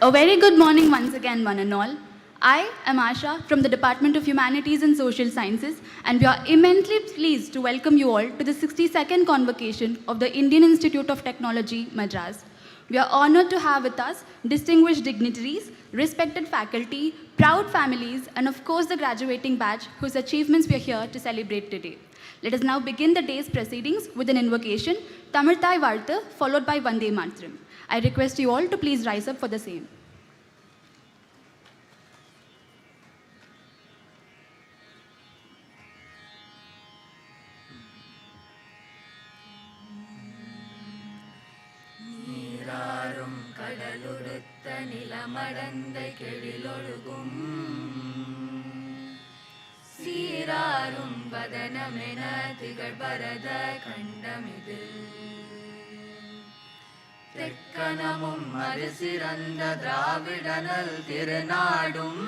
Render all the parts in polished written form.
A very good morning once again, one and all. I am Asha from the Department of Humanities and Social Sciences, and we are immensely pleased to welcome you all to the 62nd Convocation of the Indian Institute of Technology, Madras. We are honored to have with us distinguished dignitaries, respected faculty, proud families, and of course the graduating batch whose achievements we are here to celebrate today. Let us now begin the day's proceedings with an invocation, Tamilthai Vartha, followed by Vande Mataram. I request you all to please rise up for the same. நீராறும் கடலுடுத்த நிலமடந்தை கெழிலொழுகும் சீராறும் வதனமென திகழ்பரத கண்டமிதில் தெக்கணமும் அது சிறந்த திராவிடனல் திருநாடும்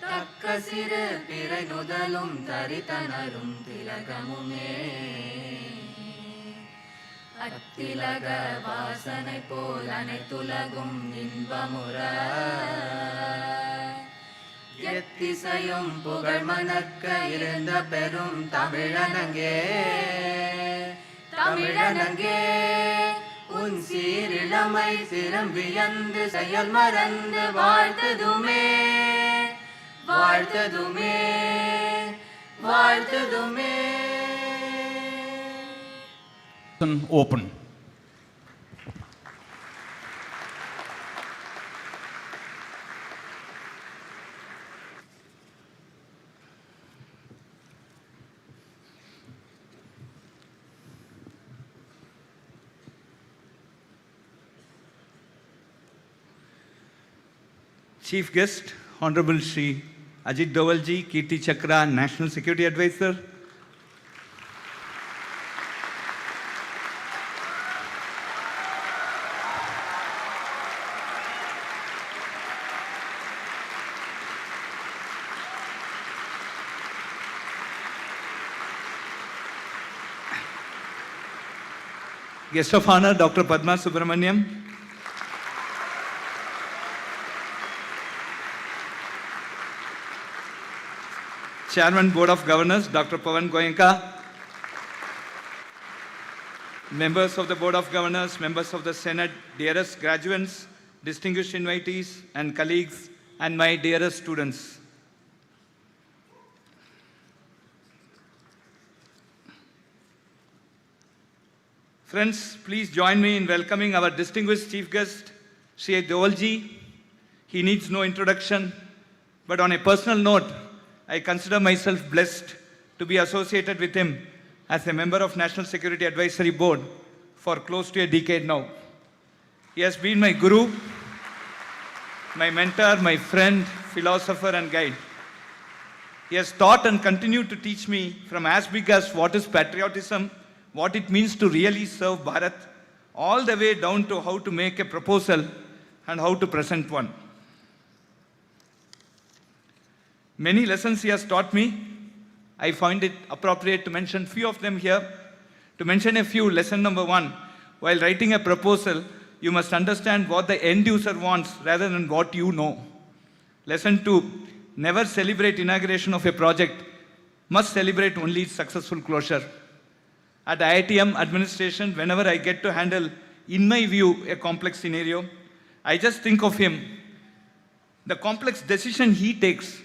தக்க சிறு பிறை நுதலும் தரித்தனரும் திலகமுமே அத்திலக வாசனை போல் அனைத்துலகும் இன்பமுற எத்திசையும் புகழ் மணக்க இருந்த பெரும் தமிழனங்கே தமிழனங்கே உன் சீரிழமை சிறம்பியந்து செயல் மறந்து வாழ்த்ததுமே வாழ்த்ததுமே வாழ்த்ததுமே. Open. Chief guest, Honorable Shri Ajit Dovalji, Kirti Chakra, National Security Advisor. Guest of Honor, Dr. Padma Subramaniam. Chairman, Board of Governors, Dr. Pawan Goenka. Members of the Board of Governors, members of the Senate, dearest graduates, distinguished invitees and colleagues, and my dearest students. Friends, please join me in welcoming our distinguished chief guest, Shri Dovalji. He needs no introduction, but on a personal note, I consider myself blessed to be associated with him as a member of National Security Advisory Board for close to a decade now. He has been my guru, my mentor, my friend, philosopher and guide. He has taught and continued to teach me from as big as what is patriotism, what it means to really serve Bharat, all the way down to how to make a proposal and how to present one. Many lessons he has taught me. I find it appropriate to mention few of them here. To mention a few, lesson number 1, while writing a proposal, you must understand what the end user wants rather than what you know. Lesson 2, never celebrate inauguration of a project, must celebrate only its successful closure. At IITM administration, whenever I get to handle, in my view, a complex scenario, I just think of him, the complex decision he takes,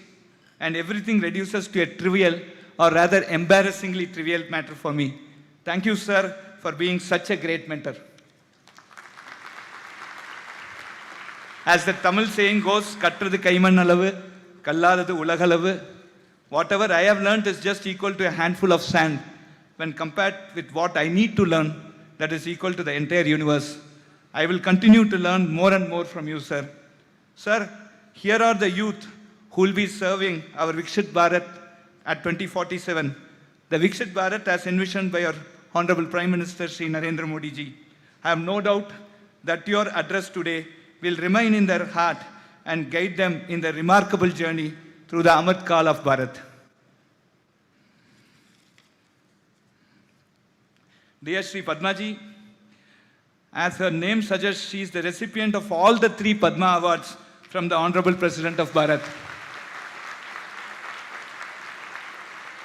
and everything reduces to a trivial or rather embarrassingly trivial matter for me. Thank you, sir, for being such a great mentor. As the Tamil saying goes, Kattrathu kaimannalavu, kalladhathu ulagalavu. Whatever I have learned is just equal to a handful of sand when compared with what I need to learn, that is equal to the entire universe. I will continue to learn more and more from you, sir. Sir, here are the youth who will be serving our Viksit Bharat at 2047. The Viksit Bharat as envisioned by our Honorable Prime Minister Shri Narendra Modi ji. I have no doubt that your address today will remain in their heart and guide them in their remarkable journey through the Amrit Kaal of Bharat. Dear Shri Padma ji, As her name suggests, she is the recipient of all the 3 Padma Awards from the Honorable President of Bharat.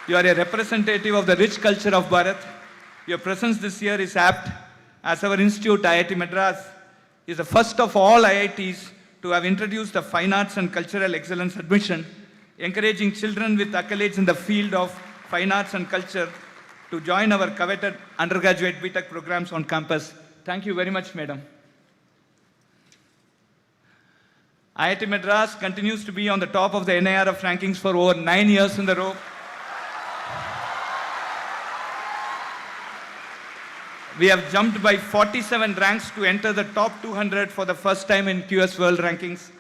You are a representative of the rich culture of Bharat. Your presence this year is apt, as our institute, IIT Madras, is the first of all IITs to have introduced the Fine Arts and Cultural Excellence admission, encouraging children with accolades in the field of fine arts and culture to join our coveted undergraduate BTech programs on campus. Thank you very much, Madam. IIT Madras continues to be on the top of the NIRF rankings for over 9 years in a row. We have jumped by 47 ranks to enter the top 200 for the first time in QS World Rankings.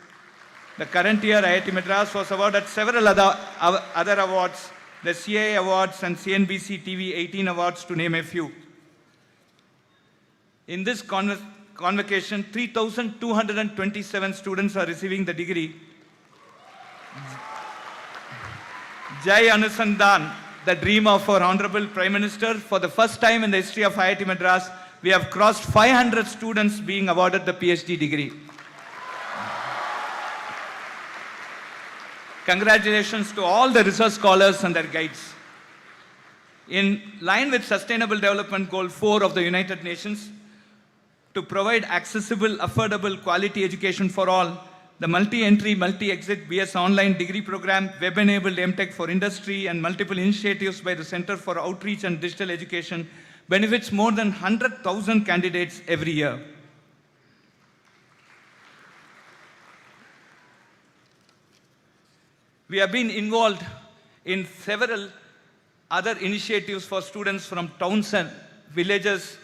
The current year, IIT Madras was awarded several other awards, the CA Awards and CNBC TV 18 Awards, to name a few. In this convocation, 3,227 students are receiving the degree. Jai Anusandhan, the dream of our Honorable Prime Minister. For the first time in the history of IIT Madras, we have crossed 500 students being awarded the PhD degree. Congratulations to all the research scholars and their guides. In line with Sustainable Development Goal 4 of the United Nations, to provide accessible, affordable, quality education for all, the multi-entry, multi-exit BS online degree program, web-enabled MTech for industry, and multiple initiatives by the Center for Outreach and Digital Education benefits more than 100,000 candidates every year. We have been involved in several other initiatives for students from towns and villages,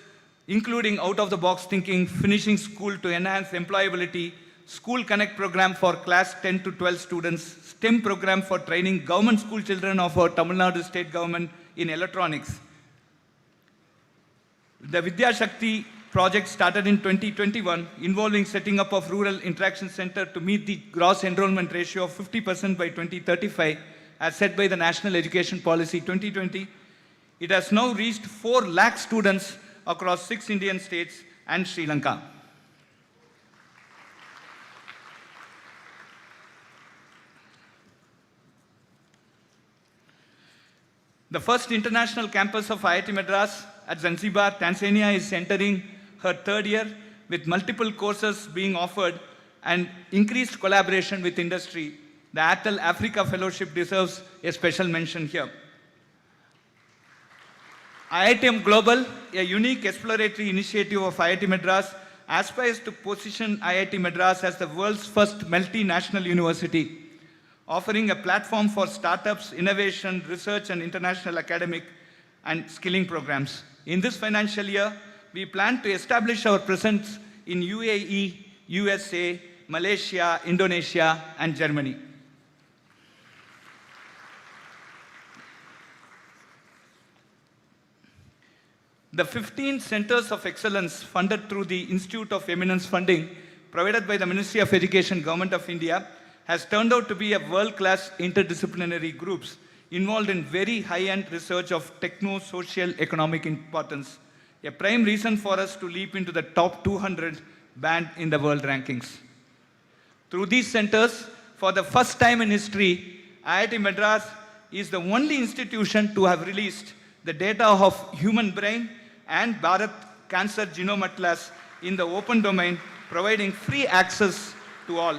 including out-of-the-box thinking, finishing school to enhance employability, School Connect program for class 10 to 12 students, STEM program for training government school children of our Tamil Nadu state government in electronics. The Vidya Shakti project started in 2021, involving setting up of rural interaction center to meet the gross enrollment ratio of 50% by 2035, as set by the National Education Policy 2020. It has now reached 4 lakh students across 6 Indian states and Sri Lanka. The first international campus of IIT Madras at Zanzibar, Tanzania, is entering her 3rd year, with multiple courses being offered and increased collaboration with industry. The ATL Africa Fellowship deserves a special mention here. IITM Global, a unique exploratory initiative of IIT Madras, aspires to position IIT Madras as the world's first multinational university, offering a platform for startups, innovation, research, and international academic and skilling programs. In this financial year, we plan to establish our presence in UAE, USA, Malaysia, Indonesia, and Germany. The 15 centers of excellence funded through the Institute of Eminence funding provided by the Ministry of Education, Government of India, has turned out to be a world-class interdisciplinary groups involved in very high-end research of techno-social economic importance, a prime reason for us to leap into the top 200 band in the world rankings. Through these centers, for the first time in history, IIT Madras is the only institution to have released the data of human brain and Bharat Cancer Genome Atlas in the open domain, providing free access to all.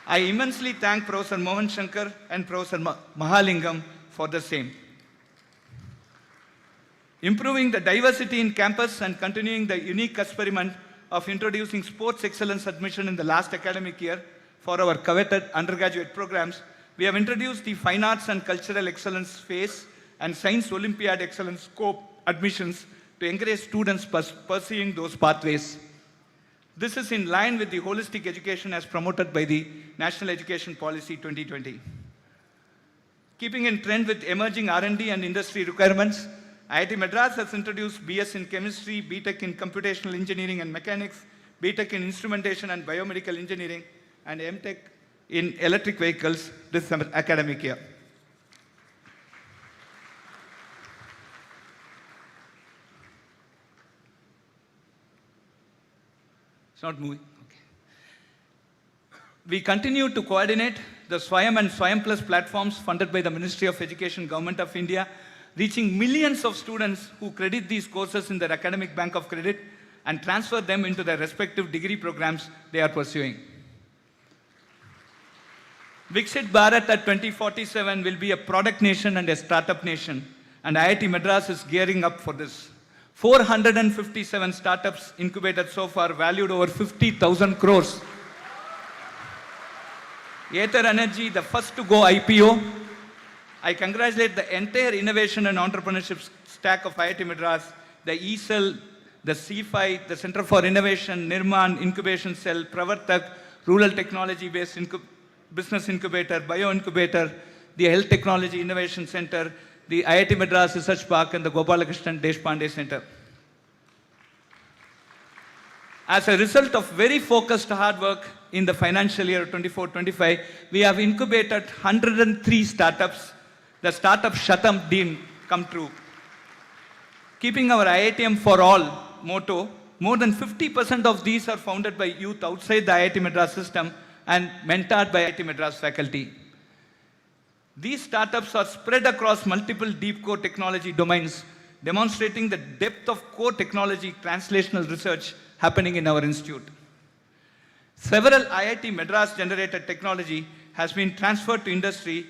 I immensely thank Professor Mohan Shankar and Professor Mahalingam for the same. Improving the diversity in campus and continuing the unique experiment of introducing sports excellence admission in the last academic year for our coveted undergraduate programs, we have introduced the Fine Arts and Cultural Excellence phase and Science Olympiad Excellence scope admissions to encourage students pursuing those pathways. This is in line with the holistic education as promoted by the National Education Policy 2020. Keeping in trend with emerging R&D and industry requirements, IIT Madras has introduced BS in Chemistry, BTech in Computational Engineering and Mechanics, BTech in Instrumentation and Biomedical Engineering, and MTech in Electric Vehicles this academic year. It's not moving. Okay. We continue to coordinate the Swayam and Swayam Plus platforms funded by the Ministry of Education, Government of India, reaching millions of students who credit these courses in their academic bank of credit and transfer them into their respective degree programs they are pursuing. Viksit Bharat at 2047 will be a product nation and a startup nation, and IIT Madras is gearing up for this. 457 startups incubated so far, valued over 50,000 crores. Aether Energy, the first to go IPO. I congratulate the entire innovation and entrepreneurship stack of IIT Madras, the ECell, the C5, the Center for Innovation, Nirman, Incubation Cell, Pravartak, Rural Technology-Based Business Incubator, Bio Incubator, the Health Technology Innovation Center, the IIT Madras Research Park, and the Gopalakrishnan Deshpande Center. As a result of very focused hard work in the financial year 24-25, we have incubated 103 startups. The startup Shatam didn't come true. Keeping our IITM for all motto, more than 50% of these are founded by youth outside the IIT Madras system and mentored by IIT Madras faculty. These startups are spread across multiple deep core technology domains, demonstrating the depth of core technology translational research happening in our institute. Several IIT Madras generated technology has been transferred to industry.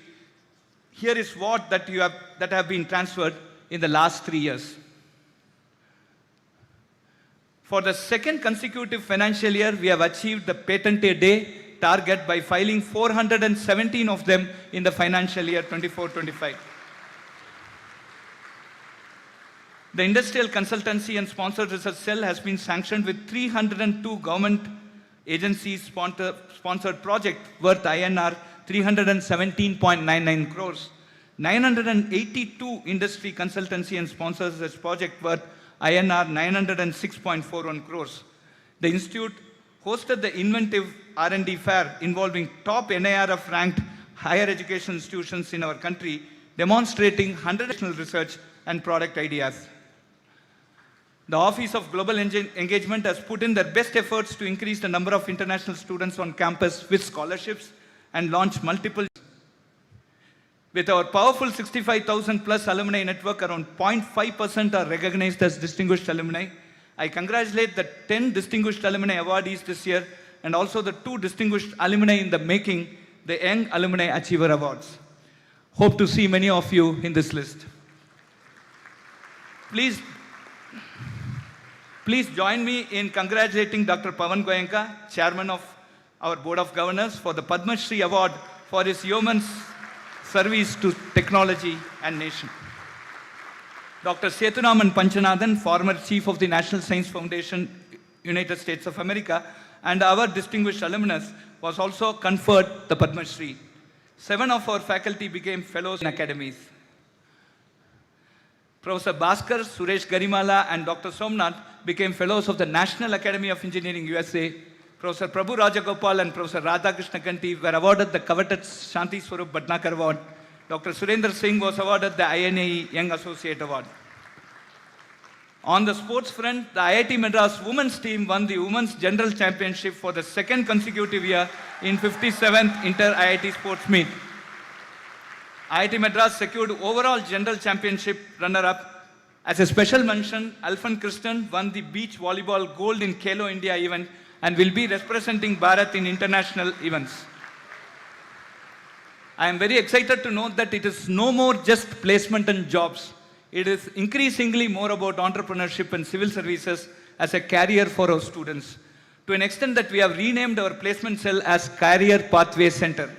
Here is what that have been transferred in the last 3 years. For the second consecutive financial year, we have achieved the patent a day target by filing 417 of them in the financial year 24-25. The Industrial Consultancy and Sponsored Research Cell has been sanctioned with 302 government agencies sponsored project worth INR 317.99 crores, 982 industry consultancy and sponsors research project worth INR 906.41 crores. The institute hosted the Inventive R&D Fair involving top NIRF ranked higher education institutions in our country, demonstrating 100 research and product ideas. The Office of Global Engagement has put in their best efforts to increase the number of international students on campus with scholarships and launch multiple. With our powerful 65,000 plus alumni network, around 0.5% are recognized as distinguished alumni. I congratulate the 10 distinguished alumni awardees this year and also the 2 distinguished alumni in the making, the Young Alumni Achiever Awards. Hope to see many of you in this list. Please join me in congratulating Dr. Pawan Goenka, Chairman of our Board of Governors, for the Padma Shri Award for his yeoman's service to technology and nation. Dr. Sethunaman Panchanathan, former Chief of the National Science Foundation, United States of America, and our distinguished alumnus, was also conferred the Padma Shri. 7 of our faculty became fellows in academies. Professor Bhaskar, Suresh Garimala, and Dr. Somnath became fellows of the National Academy of Engineering, USA. Professor Prabhu Rajagopal and Professor Radhakrishna Kanti were awarded the coveted Shanti Swarup Bhatnagar Award. Dr. Surendra Singh was awarded the INAE Young Associate Award. On the sports front, the IIT Madras women's team won the Women's General Championship for the second consecutive year in 57th Inter-IIT Sports Meet. IIT Madras secured overall General Championship runner-up. As a special mention, Alfan Kristen won the beach volleyball gold in Khelo India event and will be representing Bharat in international events. I am very excited to note that it is no more just placement and jobs. It is increasingly more about entrepreneurship and civil services as a career for our students, to an extent that we have renamed our placement cell as Career Pathway Center.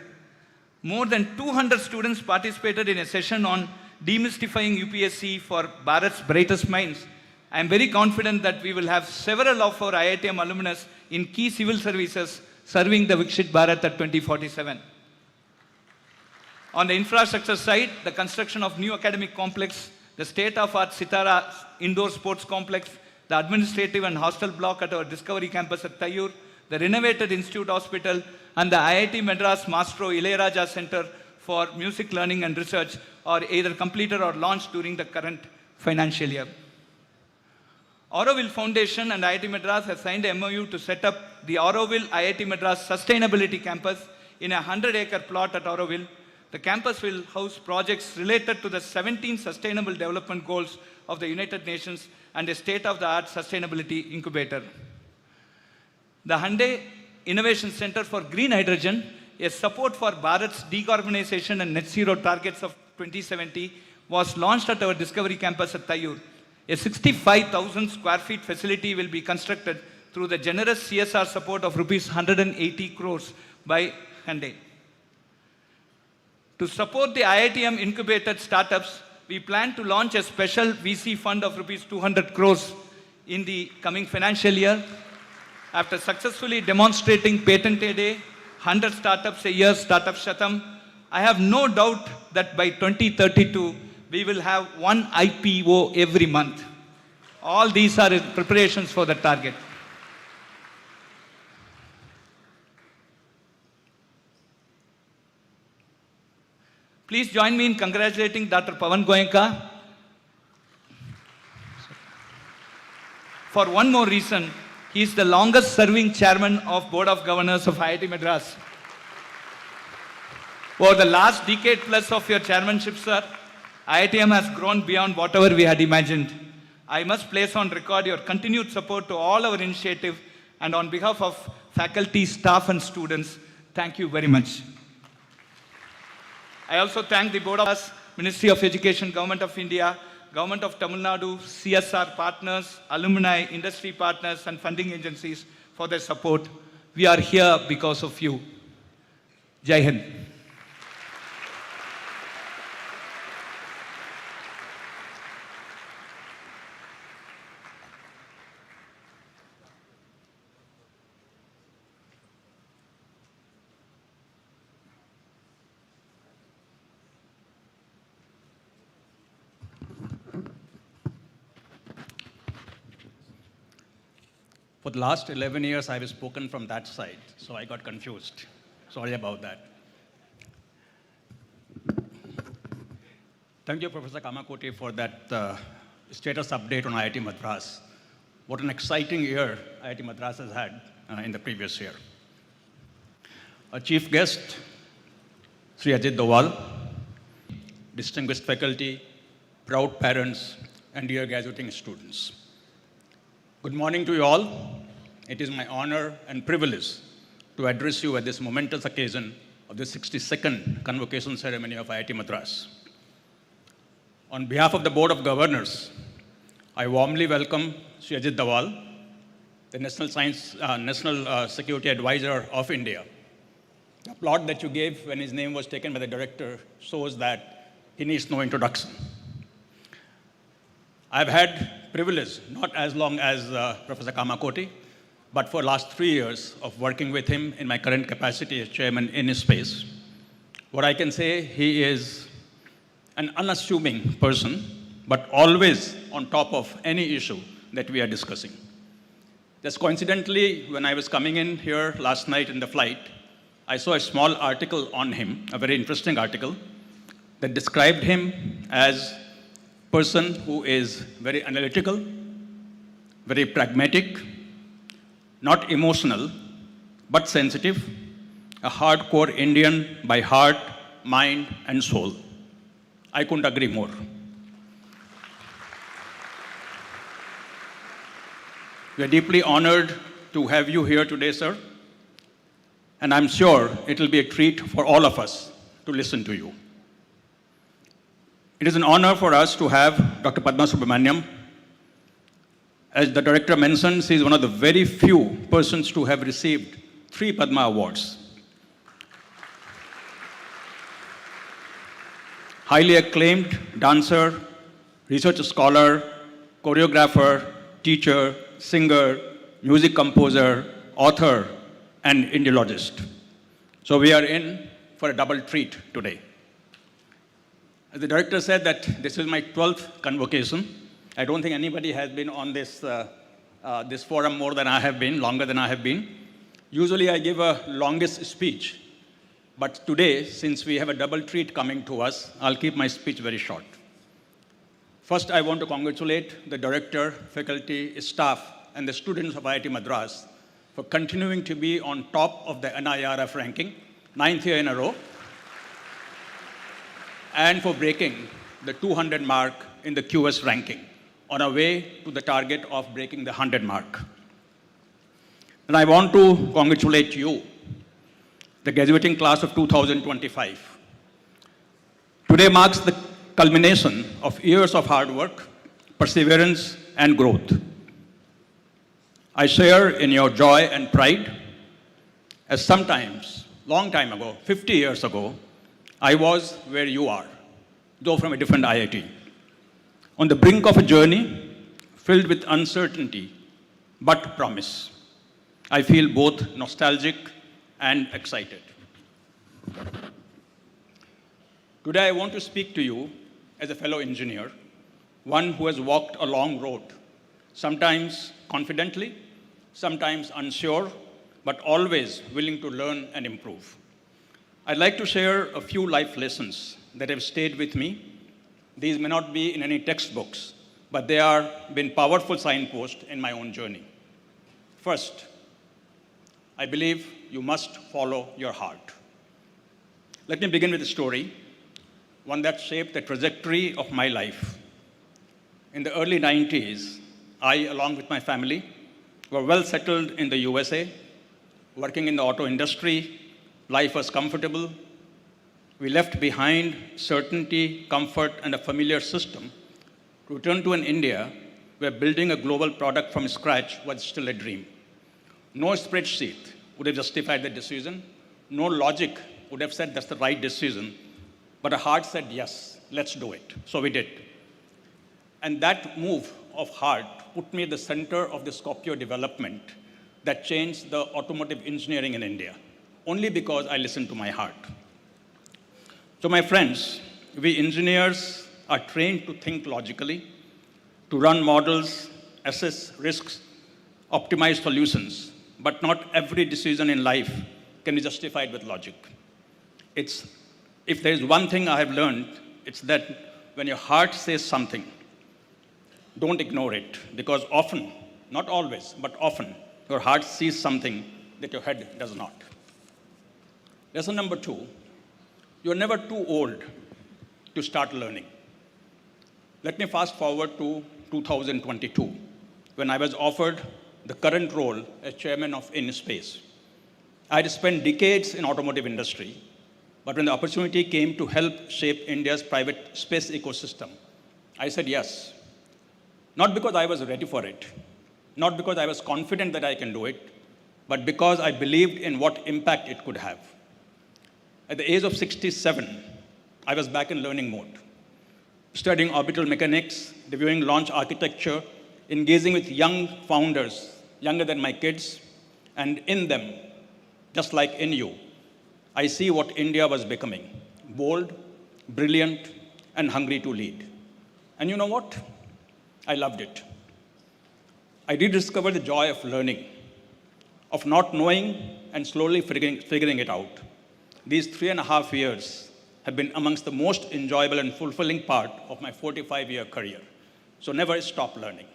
More than 200 students participated in a session on demystifying UPSC for Bharat's brightest minds. I am very confident that we will have several of our IITM alumnus in key civil services serving the Viksit Bharat at 2047. On the infrastructure side, the construction of new academic complex, the state-of-art Sitara indoor sports complex, the administrative and hostel block at our Discovery campus at Tayyur, the renovated Institute Hospital, and the IIT Madras Mastro Ilayaraja Center for Music Learning and Research are either completed or launched during the current financial year. Auroville Foundation and IIT Madras have signed a MOU to set up the Auroville IIT Madras Sustainability Campus in a 100-acre plot at Auroville. The campus will house projects related to the 17 Sustainable Development Goals of the United Nations and a state-of-the-art sustainability incubator. The Hyundai Innovation Center for Green Hydrogen, a support for Bharat's decarbonization and net zero targets of 2070, was launched at our Discovery Campus at Tayyur. A 65,000 square feet facility will be constructed through the generous CSR support of rupees 180 crores by Hyundai. To support the IITM incubated startups, we plan to launch a special VC fund of rupees 200 crores in the coming financial year. After successfully demonstrating patent a day, 100 startups a year, Startup Shatam, I have no doubt that by 2032, we will have one IPO every month. All these are preparations for the target. Please join me in congratulating Dr. Pawan Goenka. For one more reason, he is the longest serving chairman of Board of Governors of IIT Madras. Over the last decade plus of your chairmanship, sir, IITM has grown beyond whatever we had imagined. I must place on record your continued support to all our initiatives, and on behalf of faculty, staff and students, thank you very much. I also thank the Board of Ministry of Education, Government of India, Government of Tamil Nadu, CSR partners, alumni, industry partners and funding agencies for their support. We are here because of you. Jai Hind. For the last 11 years, I've spoken from that side, so I got confused. Sorry about that. Thank you, Professor Kamakoti, for that status update on IIT Madras. What an exciting year IIT Madras has had in the previous year. Our chief guest, Sri Ajit Doval, distinguished faculty, proud parents, and dear graduating students. Good morning to you all. It is my honor and privilege to address you at this momentous occasion of the 62nd Convocation ceremony of IIT Madras. On behalf of the Board of Governors, I warmly welcome Sri Ajit Doval, the National Security Advisor of India. The applaud that you gave when his name was taken by the director shows that he needs no introduction. I've had privilege, not as long as Professor Kamakoti, but for the last 3 years of working with him in my current capacity as chairman in his space. What I can say, he is an unassuming person, but always on top of any issue that we are discussing. Just coincidentally, when I was coming in here last night in the flight, I saw a small article on him, a very interesting article, that described him as person who is very analytical, very pragmatic, not emotional, but sensitive, a hardcore Indian by heart, mind, and soul. I couldn't agree more. We are deeply honored to have you here today, sir, and I'm sure it will be a treat for all of us to listen to you. It is an honor for us to have Dr. Padma Subramaniam. As the director mentioned, she is one of the very few persons to have received 3 Padma Awards. Highly acclaimed dancer, research scholar, choreographer, teacher, singer, music composer, author, and Indiologist. So we are in for a double treat today. As the director said that this is my 12th convocation. I don't think anybody has been on this forum more than I have been, longer than I have been. Usually I give a longest speech, but today, since we have a double treat coming to us, I'll keep my speech very short. First, I want to congratulate the director, faculty, staff, and the students of IIT Madras for continuing to be on top of the NIRF ranking, 9th year in a row, and for breaking the 200 mark in the QS ranking on our way to the target of breaking the 100 mark. And I want to congratulate you, the graduating class of 2025. Today marks the culmination of years of hard work, perseverance, and growth. I share in your joy and pride, as sometimes, long time ago, 50 years ago, I was where you are, though from a different IIT, on the brink of a journey filled with uncertainty, but promise. I feel both nostalgic and excited. Today, I want to speak to you as a fellow engineer, one who has walked a long road, sometimes confidently, sometimes unsure, but always willing to learn and improve. I'd like to share a few life lessons that have stayed with me. These may not be in any textbooks, but they have been powerful signposts in my own journey. First, I believe you must follow your heart. Let me begin with a story, one that shaped the trajectory of my life. In the early 90s, I, along with my family, were well settled in the USA, working in the auto industry. Life was comfortable. We left behind certainty, comfort, and a familiar system to return to an India where building a global product from scratch was still a dream. No spreadsheet would have justified the decision. No logic would have said that's the right decision. But a heart said, yes, let's do it. So we did. And that move of heart put me at the center of the Scorpio development that changed the automotive engineering in India, only because I listened to my heart. So my friends, we engineers are trained to think logically, to run models, assess risks, optimize solutions, but not every decision in life can be justified with logic. If there is one thing I have learned, it's that when your heart says something, don't ignore it, because often, not always, but often, your heart sees something that your head does not. Lesson number 2, you're never too old to start learning. Let me fast forward to 2022, when I was offered the current role as chairman of InSpace. I had spent decades in automotive industry, but when the opportunity came to help shape India's private space ecosystem, I said yes. Not because I was ready for it, not because I was confident that I can do it, but because I believed in what impact it could have. At the age of 67, I was back in learning mode, studying orbital mechanics, reviewing launch architecture, engaging with young founders, younger than my kids, and in them, just like in you, I see what India was becoming: bold, brilliant, and hungry to lead. And you know what? I loved it. I rediscovered the joy of learning, of not knowing and slowly figuring it out. These 3.5 years have been amongst the most enjoyable and fulfilling part of my 45-year career. So never stop learning.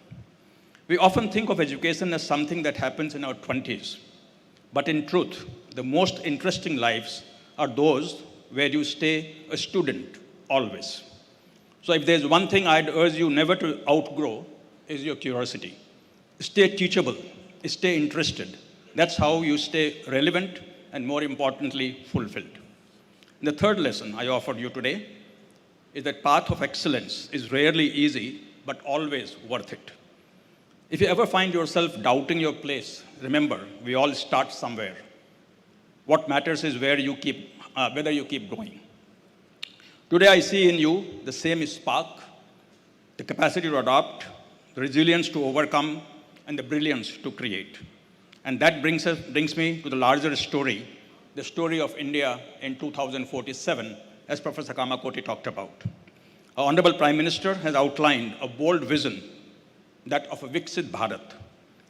We often think of education as something that happens in our 20s. But in truth, the most interesting lives are those where you stay a student always. So if there's one thing I'd urge you never to outgrow, is your curiosity. Stay teachable, stay interested. That's how you stay relevant and, more importantly, fulfilled. And the third lesson I offered you today is that path of excellence is rarely easy, but always worth it. If you ever find yourself doubting your place, remember, we all start somewhere. What matters is whether you keep going. Today, I see in you the same spark, the capacity to adopt, the resilience to overcome, and the brilliance to create. And that brings me to the larger story, the story of India in 2047, as Professor Kamakoti talked about. Our Honorable Prime Minister has outlined a bold vision, that of a Viksit Bharat,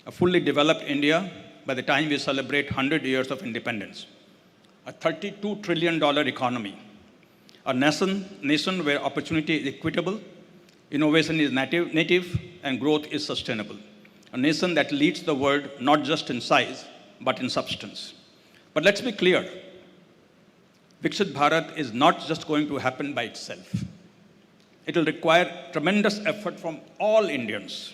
a fully developed India by the time we celebrate 100 years of independence, a $32 trillion economy, a nation where opportunity is equitable, Innovation is native and growth is sustainable. A nation that leads the world not just in size, but in substance. But let's be clear, Viksit Bharat is not just going to happen by itself. It will require tremendous effort from all Indians.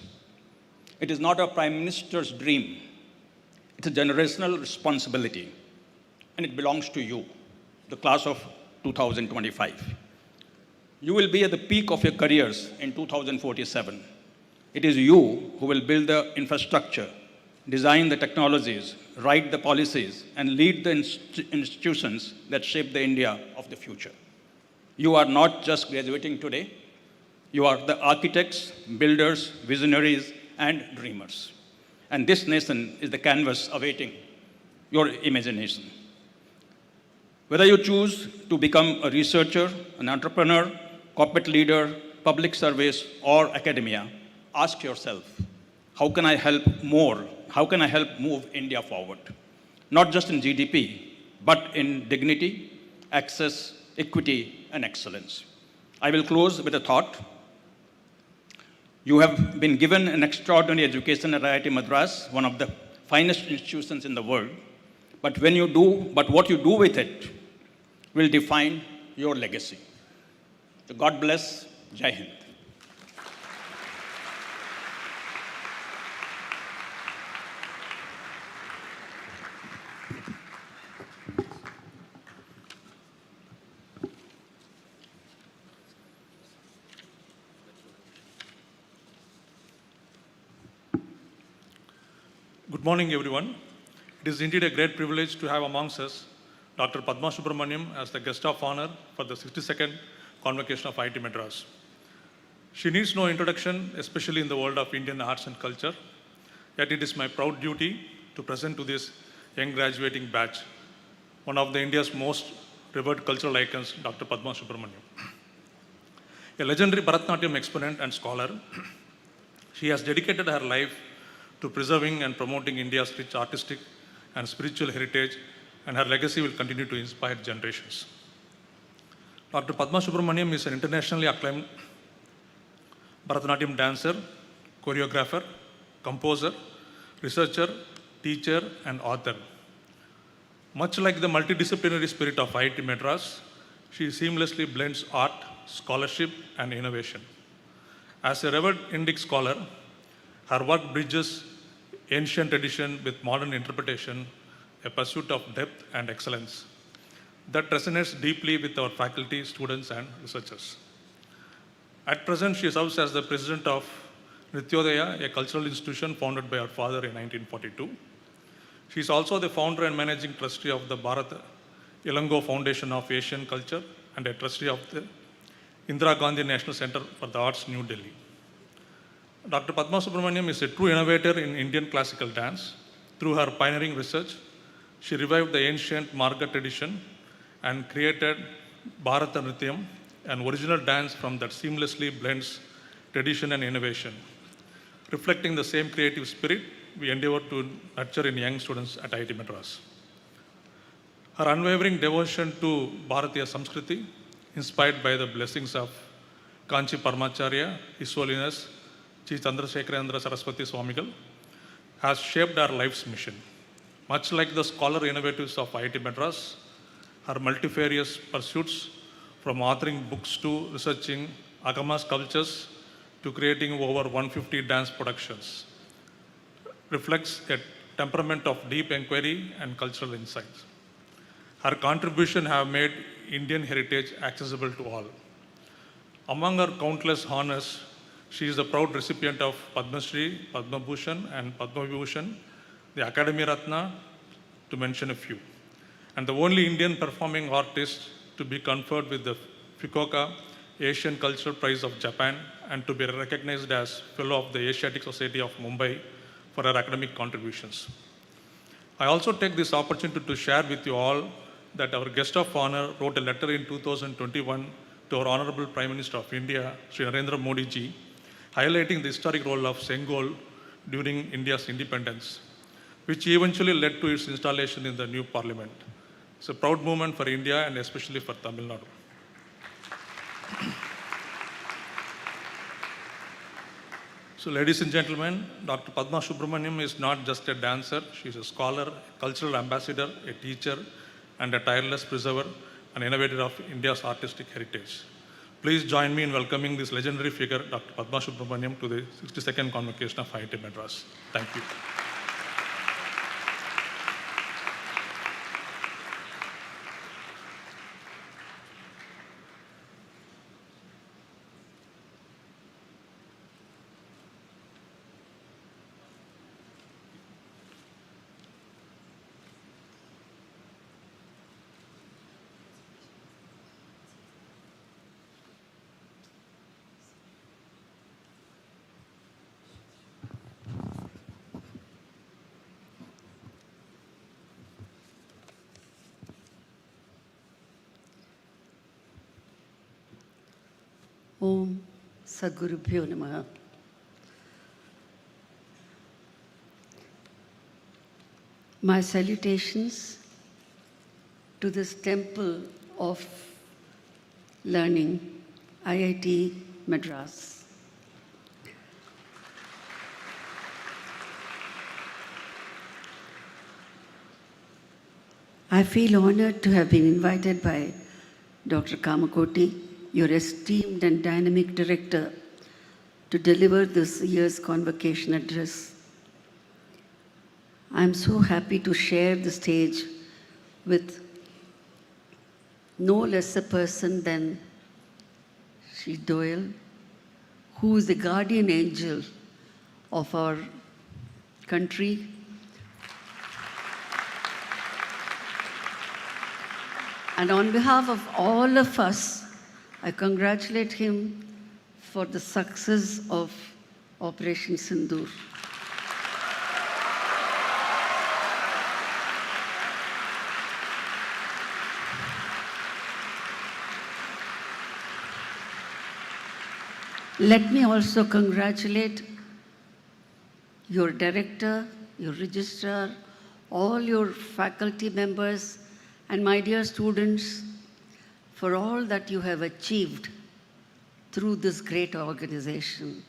It is not a prime minister's dream. It's a generational responsibility, and it belongs to you, the class of 2025. You will be at the peak of your careers in 2047. It is you who will build the infrastructure, design the technologies, write the policies, and lead the institutions that shape the India of the future. You are not just graduating today. You are the architects, builders, visionaries, and dreamers. And this nation is the canvas awaiting your imagination. Whether you choose to become a researcher, an entrepreneur, corporate leader, public service, or academia, ask yourself, how can I help more? How can I help move India forward? Not just in GDP, but in dignity, access, equity, and excellence. I will close with a thought. You have been given an extraordinary education at IIT Madras, one of the finest institutions in the world. But what you do with it will define your legacy. So God bless. Jai Hind. Good morning, everyone. It is indeed a great privilege to have amongst us Dr. Padma Subramaniam as the guest of honor for the 62nd Convocation of IIT Madras. She needs no introduction, especially in the world of Indian arts and culture, yet it is my proud duty to present to this young graduating batch one of India's most revered cultural icons, Dr. Padma Subramaniam. A legendary Bharatanatyam exponent and scholar, she has dedicated her life to preserving and promoting India's rich artistic and spiritual heritage, and her legacy will continue to inspire generations. Dr. Padma Subramaniam is an internationally acclaimed Bharatanatyam dancer, choreographer, composer, researcher, teacher, and author. Much like the multidisciplinary spirit of IIT Madras, she seamlessly blends art, scholarship, and innovation. As a revered Indic scholar, her work bridges ancient tradition with modern interpretation, a pursuit of depth and excellence that resonates deeply with our faculty, students, and researchers. At present, she serves as the president of Nityodaya, a cultural institution founded by her father in 1942. She is also the founder and managing trustee of the Bharat Ilango Foundation of Asian Culture and a trustee of the Indira Gandhi National Center for the Arts, New Delhi. Dr. Padma Subramaniam is a true innovator in Indian classical dance. Through her pioneering research, she revived the ancient Marga tradition and created Bharata Nrityam, an original dance from that seamlessly blends tradition and innovation. Reflecting the same creative spirit, we endeavor to nurture in young students at IIT Madras. Her unwavering devotion to Bharatiya Samskriti, inspired by the blessings of Kanchi Paramacharya, His Holiness Sri Chandrasekharendra Saraswati Swamigal, has shaped our life's mission. Much like the scholar innovatives of IIT Madras, her multifarious pursuits, from authoring books to researching Agama sculptures to creating over 150 dance productions, reflects a temperament of deep inquiry and cultural insights. Her contributions have made Indian heritage accessible to all. Among her countless honors, she is the proud recipient of Padma Shri, Padma Bhushan, and Padma Vibhushan, the Academy Ratna, to mention a few, and the only Indian performing artist to be conferred with the Fukuoka Asian Cultural Prize of Japan and to be recognized as Fellow of the Asiatic Society of Mumbai for her academic contributions. I also take this opportunity to share with you all that our guest of honor wrote a letter in 2021 to our Honorable Prime Minister of India, Sri Narendra Modi ji, highlighting the historic role of Sengol during India's independence, which eventually led to its installation in the new parliament. It's a proud moment for India and especially for Tamil Nadu. So, ladies and gentlemen, Dr. Padma Subramaniam is not just a dancer, she is a scholar, cultural ambassador, a teacher, and a tireless preserver and innovator of India's artistic heritage. Please join me in welcoming this legendary figure, Dr. Padma Subramaniam, to the 62nd Convocation of IIT Madras. Thank you. Om Sadgurubhyo Namaha. My salutations to this temple of learning, IIT Madras. I feel honored to have been invited by Dr. Kamakoti, your esteemed and dynamic director, to deliver this year's convocation address. I'm so happy to share the stage with no less a person than Shri Doyle, who is the guardian angel of our country. And on behalf of all of us, I congratulate him for the success of Operation Sindoor. Let me also congratulate your director, your registrar, all your faculty members, and my dear students, for all that you have achieved through this great organization.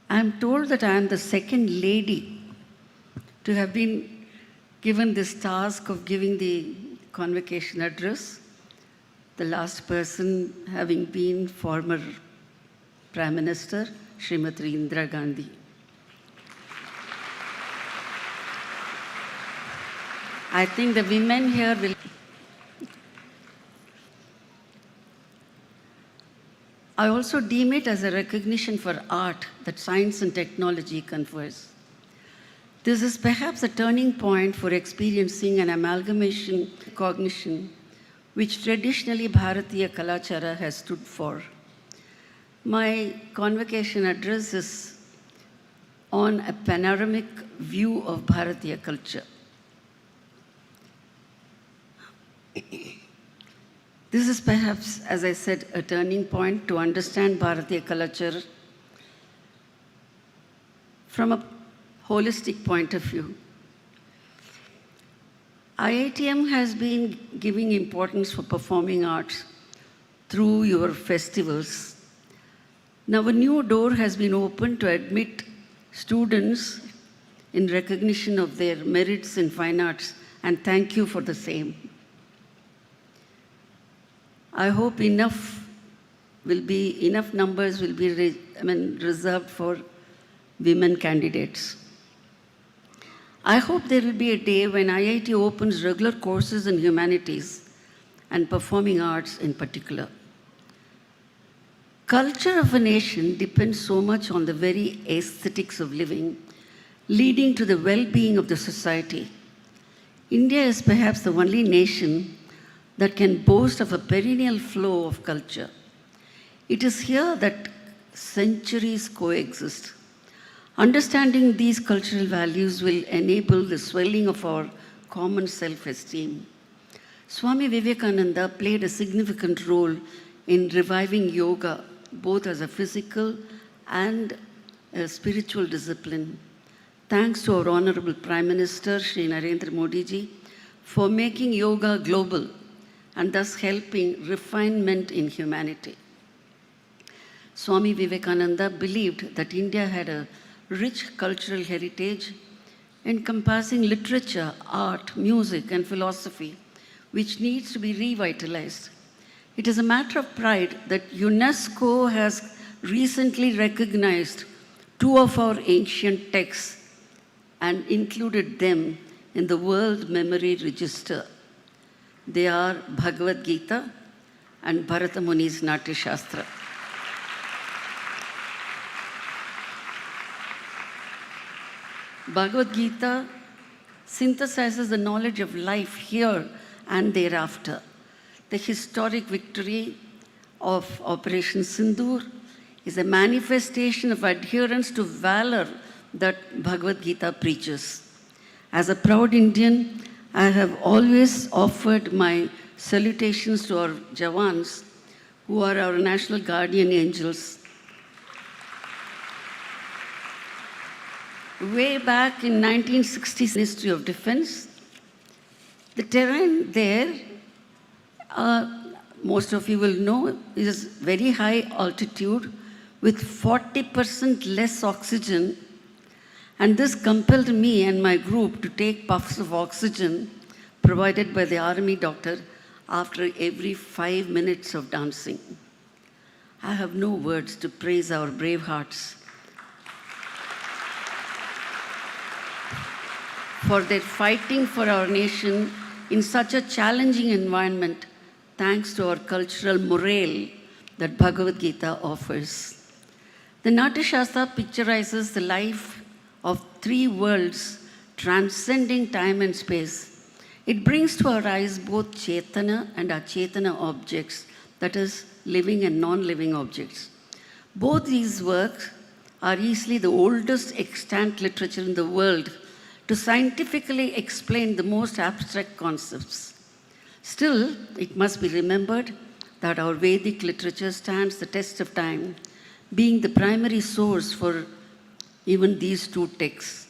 I am told that I am the second lady to have been given this task of giving the convocation address, the last person having been former Prime Minister, Srimati Indira Gandhi. I think the women here will. I also deem it as a recognition for art that science and technology confers. This is perhaps a turning point for experiencing an amalgamation cognition which traditionally Bharatiya Kalachara has stood for. My convocation address is on a panoramic view of Bharatiya culture. This is perhaps, as I said, a turning point to understand Bharatiya culture from a holistic point of view. IITM has been giving importance for performing arts through your festivals. Now a new door has been opened to admit students in recognition of their merits in fine arts, and thank you for the same. I hope enough numbers will be reserved for women candidates. I hope there will be a day when IIT opens regular courses in humanities and performing arts in particular. Culture of a nation depends so much on the very aesthetics of living, leading to the well-being of the society. India is perhaps the only nation that can boast of a perennial flow of culture. It is here that centuries coexist. Understanding these cultural values will enable the swelling of our common self-esteem. Swami Vivekananda played a significant role in reviving yoga, both as a physical and a spiritual discipline. Thanks to our Honorable Prime Minister, Shri Narendra Modi ji, for making yoga global and thus helping refinement in humanity. Swami Vivekananda believed that India had a rich cultural heritage encompassing literature, art, music, and philosophy, which needs to be revitalized. It is a matter of pride that UNESCO has recently recognized 2 of our ancient texts and included them in the World Memory Register. They are Bhagavad Gita and Bharata Muni's Natya Shastra. Bhagavad Gita synthesizes the knowledge of life here and thereafter. The historic victory of Operation Sindoor is a manifestation of adherence to valor that Bhagavad Gita preaches. As a proud Indian, I have always offered my salutations to our Jawans, who are our national guardian angels. Way back in 1960s Ministry of Defense, the terrain there, most of you will know, is very high altitude with 40% less oxygen, and this compelled me and my group to take puffs of oxygen provided by the army doctor after every 5 minutes of dancing. I have no words to praise our brave hearts for their fighting for our nation in such a challenging environment, thanks to our cultural morale that Bhagavad Gita offers. The Natya Shastra picturizes the life of 3 worlds transcending time and space. It brings to our eyes both Chetana and Achetana objects, that is, living and non-living objects. Both these works are easily the oldest extant literature in the world to scientifically explain the most abstract concepts. Still, it must be remembered that our Vedic literature stands the test of time, being the primary source for even these 2 texts.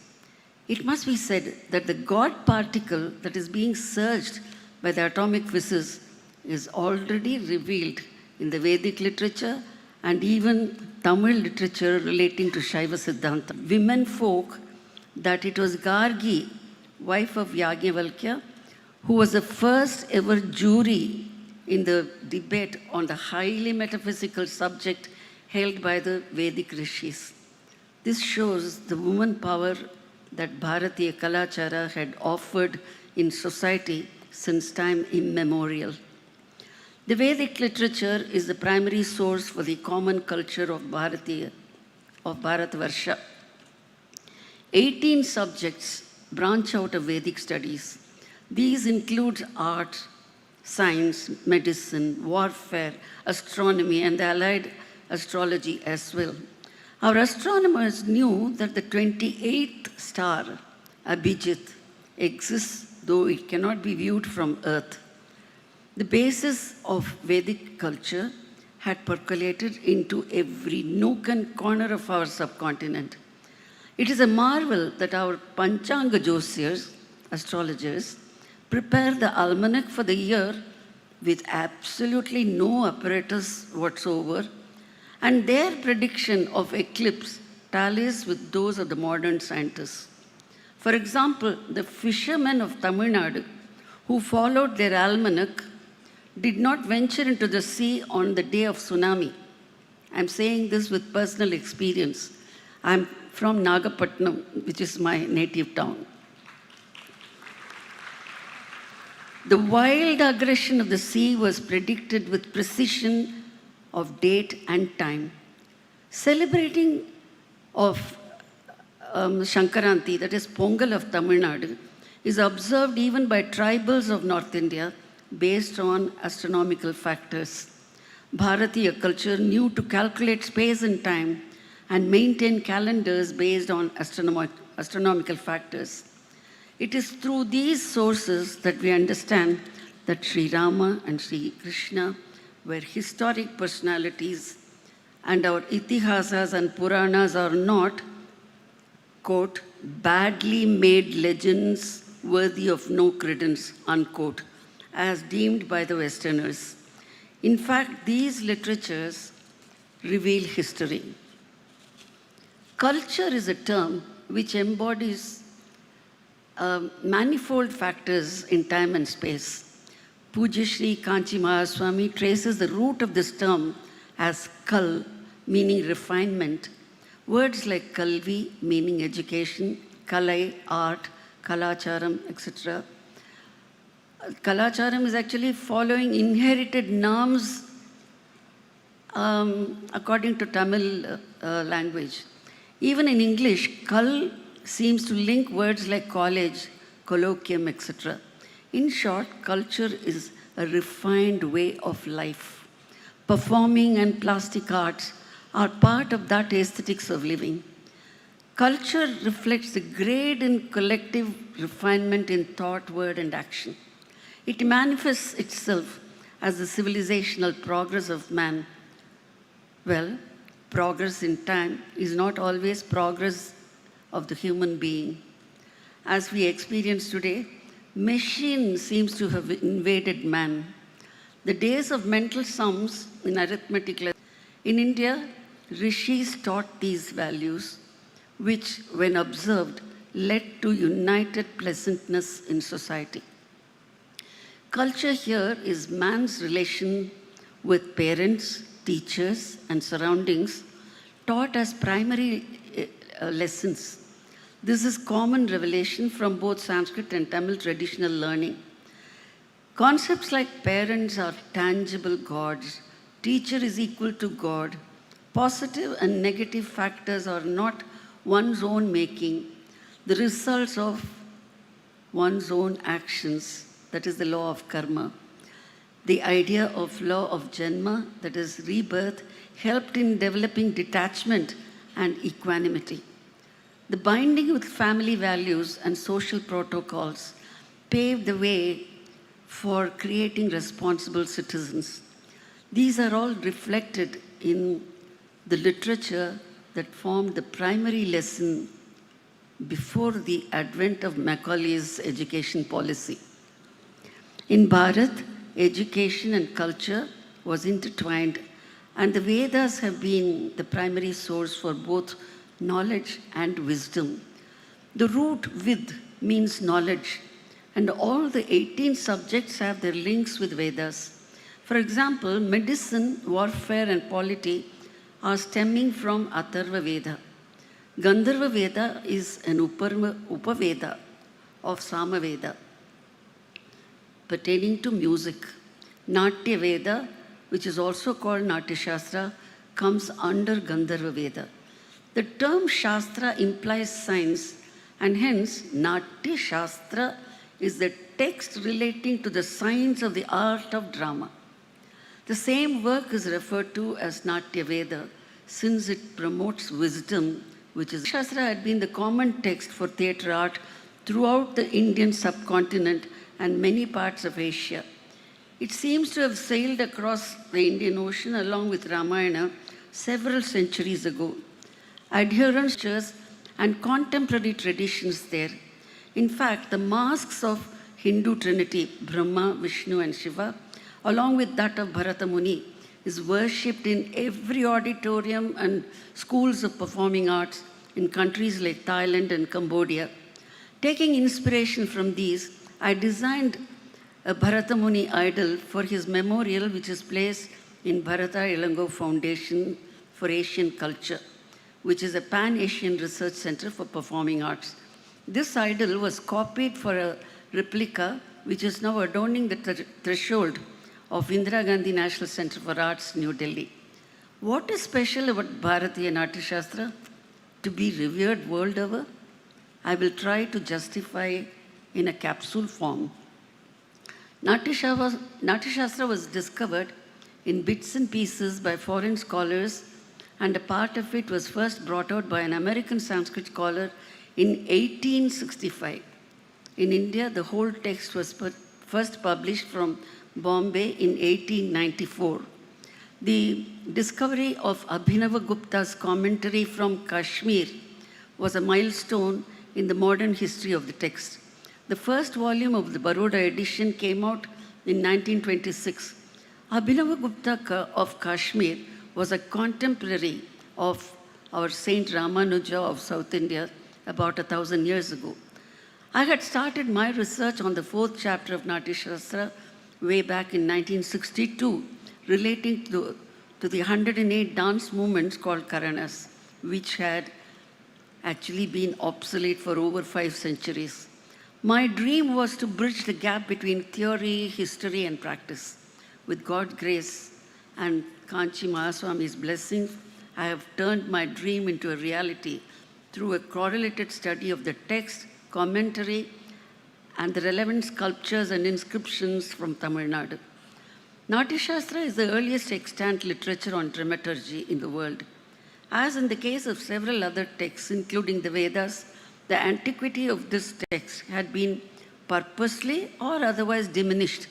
It must be said that the God particle that is being searched by the atomic physicists is already revealed in the Vedic literature and even Tamil literature relating to Shaiva Siddhanta. Women folk that it was Gargi, wife of Yagyavalkya, who was the first ever jury in the debate on the highly metaphysical subject held by the Vedic rishis. This shows the woman power that Bharatiya Kalachara had offered in society since time immemorial. The Vedic literature is the primary source for the common culture of Bharatvarsha. 18 subjects branch out of Vedic studies. These include art, science, medicine, warfare, astronomy, and the allied astrology as well. Our astronomers knew that the 28th star, Abhijit, exists, though it cannot be viewed from Earth. The basis of Vedic culture had percolated into every nook and corner of our subcontinent. It is a marvel that our Panchanga Josiers, astrologers, prepare the almanac for the year with absolutely no apparatus whatsoever, and their prediction of eclipse tallies with those of the modern scientists. For example, the fishermen of Tamil Nadu who followed their almanac did not venture into the sea on the day of tsunami. I'm saying this with personal experience. I'm from Nagapattinam, which is my native town. The wild aggression of the sea was predicted with precision of date and time. Celebrating of Shankaranti, that is Pongal of Tamil Nadu, is observed even by tribals of North India based on astronomical factors. Bharatiya culture knew to calculate space and time and maintain calendars based on astronomical factors. It is through these sources that we understand that Sri Rama and Sri Krishna were historic personalities, and our itihasas and Puranas are not, quote, badly made legends worthy of no credence, unquote, as deemed by the Westerners. In fact, these literatures reveal history. Culture is a term which embodies manifold factors in time and space. Pujya Shri Kanchi Mahaswami traces the root of this term as kal, meaning refinement. Words like kalvi, meaning education, kalai, art, kalacharam, etc. Kalacharam is actually following inherited norms according to Tamil language. Even in English, kal seems to link words like college, colloquium, etc. In short, culture is a refined way of life. Performing and plastic arts are part of that aesthetics of living. Culture reflects the grade in collective refinement in thought, word, and action. It manifests itself as the civilizational progress of man. Well, progress in time is not always progress of the human being. As we experience today, machine seems to have invaded man. The days of mental sums in arithmetic. In India, rishis taught these values, which, when observed, led to united pleasantness in society. Culture here is man's relation with parents, teachers, and surroundings, taught as primary lessons. This is common revelation from both Sanskrit and Tamil traditional learning. Concepts like parents are tangible gods, teacher is equal to God, positive and negative factors are not one's own making, the results of one's own actions, that is the law of karma. The idea of law of janma, that is rebirth, helped in developing detachment and equanimity. The binding with family values and social protocols paved the way for creating responsible citizens. These are all reflected in the literature that formed the primary lesson before the advent of Macaulay's education policy. In Bharat, education and culture was intertwined, and the Vedas have been the primary source for both knowledge and wisdom. The root vid means knowledge, and all the 18 subjects have their links with Vedas. For example, medicine, warfare, and polity are stemming from Atharva Veda. Gandharva Veda is an Upaveda of Samaveda pertaining to music. Natya Veda, which is also called Natya Shastra, comes under Gandharva Veda. The term Shastra implies science, and hence Natya Shastra is the text relating to the science of the art of drama. The same work is referred to as Natya Veda, since it promotes wisdom, which is Shastra had been the common text for theatre art throughout the Indian subcontinent and many parts of Asia. It seems to have sailed across the Indian Ocean along with Ramayana several centuries ago. Adherents and contemporary traditions there. In fact, the masks of Hindu Trinity, Brahma, Vishnu, and Shiva, along with that of Bharata Muni, is worshipped in every auditorium and schools of performing arts in countries like Thailand and Cambodia. Taking inspiration from these, I designed a Bharata Muni idol for his memorial, which is placed in Bharata Ilango Foundation for Asian Culture, which is a pan-Asian research center for performing arts. This idol was copied for a replica, which is now adorning the threshold of Indira Gandhi National Center for Arts, New Delhi. What is special about Bharatiya Natya Shastra to be revered world over? I will try to justify in a capsule form. Natya Shastra was discovered in bits and pieces by foreign scholars, and a part of it was first brought out by an American Sanskrit scholar in 1865. In India, the whole text was first published from Bombay in 1894. The discovery of Abhinavagupta's commentary from Kashmir was a milestone in the modern history of the text. The first volume of the Baroda edition came out in 1926. Abhinavagupta of Kashmir was a contemporary of our Saint Ramanuja of South India about 1,000 years ago. I had started my research on the 4th chapter of Natya Shastra way back in 1962, relating to the 108 dance movements called Karanas, which had actually been obsolete for over 5 centuries. My dream was to bridge the gap between theory, history, and practice. With God's grace and Kanchi Mahaswami's blessings, I have turned my dream into a reality through a correlated study of the text, commentary, and the relevant sculptures and inscriptions from Tamil Nadu. Natya Shastra is the earliest extant literature on dramaturgy in the world. As in the case of several other texts, including the Vedas, the antiquity of this text had been purposely or otherwise diminished.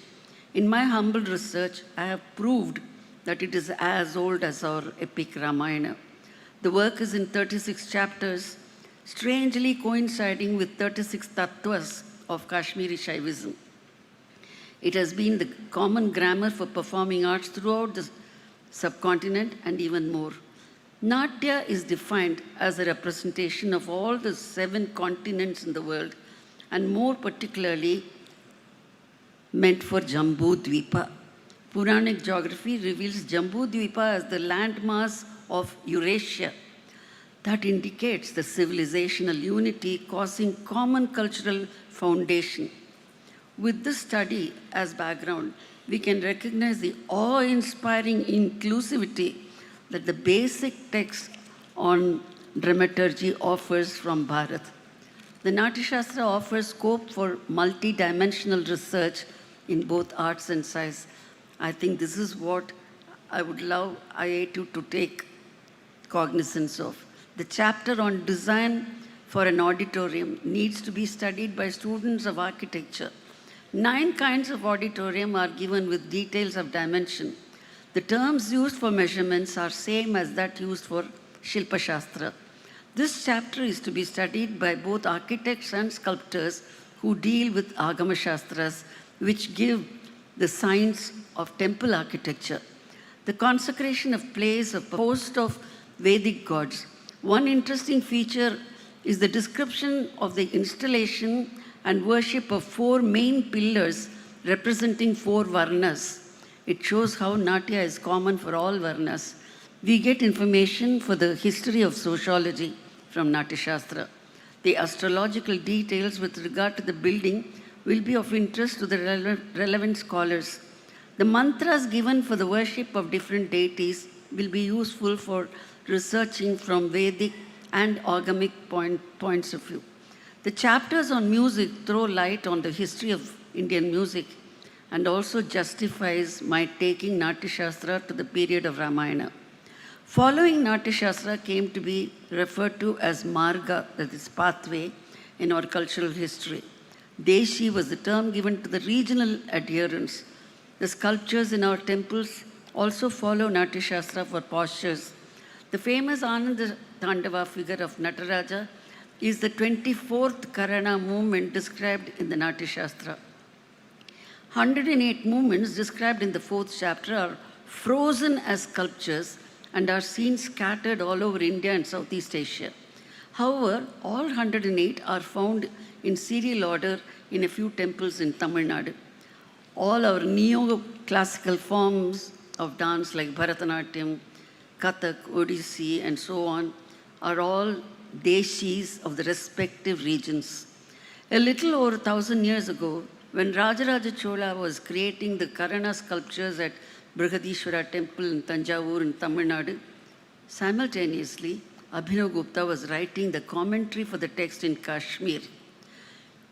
In my humble research, I have proved that it is as old as our epic Ramayana. The work is in 36 chapters, strangely coinciding with 36 tattvas of Kashmiri Shaivism. It has been the common grammar for performing arts throughout the subcontinent and even more. Natya is defined as a representation of all the 7 continents in the world, and more particularly meant for Jambu Dvipa. Puranic geography reveals Jambu Dvipa as the landmass of Eurasia. That indicates the civilizational unity causing common cultural foundation. With this study as background, we can recognize the awe-inspiring inclusivity that the basic text on dramaturgy offers from Bharat. The Natya Shastra offers scope for multi-dimensional research in both arts and science. I think this is what I would love IIT to take cognizance of. The chapter on design for an auditorium needs to be studied by students of architecture. 9 kinds of auditorium are given with details of dimension. The terms used for measurements are same as that used for Shilpa Shastra. This chapter is to be studied by both architects and sculptors who deal with Agama Shastras, which give the science of temple architecture. The consecration of place of a host of Vedic gods. One interesting feature is the description of the installation and worship of 4 main pillars representing 4 varnas. It shows how Natya is common for all varnas. We get information for the history of sociology from Natya Shastra. The astrological details with regard to the building will be of interest to the relevant scholars. The mantras given for the worship of different deities will be useful for researching from Vedic and Agamic points of view. The chapters on music throw light on the history of Indian music and also justifies my taking Natya Shastra to the period of Ramayana. Following Natya Shastra came to be referred to as Marga, that is pathway, in our cultural history. Deshi was the term given to the regional adherents. The sculptures in our temples also follow Natya Shastra for postures. The famous Ananda Tandava figure of Nataraja is the 24th Karana movement described in the Natya Shastra. 108 movements described in the 4th chapter are frozen as sculptures and are seen scattered all over India and Southeast Asia. However, all 108 are found in serial order in a few temples in Tamil Nadu. All our neo-classical forms of dance like Bharatanatyam, Kathak, Odissi, and so on are all deshis of the respective regions. A little over 1,000 years ago, when Rajaraja Chola was creating the Karana sculptures at Brihadishwara temple in Tanjavur in Tamil Nadu, simultaneously, Abhinav Gupta was writing the commentary for the text in Kashmir.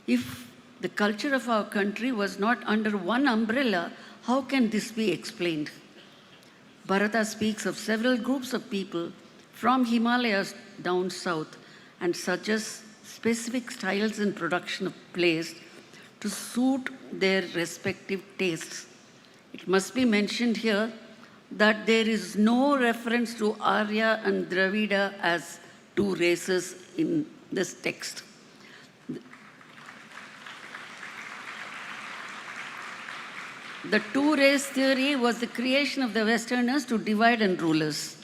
If the culture of our country was not under one umbrella, how can this be explained? Bharata speaks of several groups of people from Himalayas down south and suggests specific styles in production of plays to suit their respective tastes. It must be mentioned here that there is no reference to Arya and Dravida as 2 races in this text. The two-race theory was the creation of the Westerners to divide and rule us.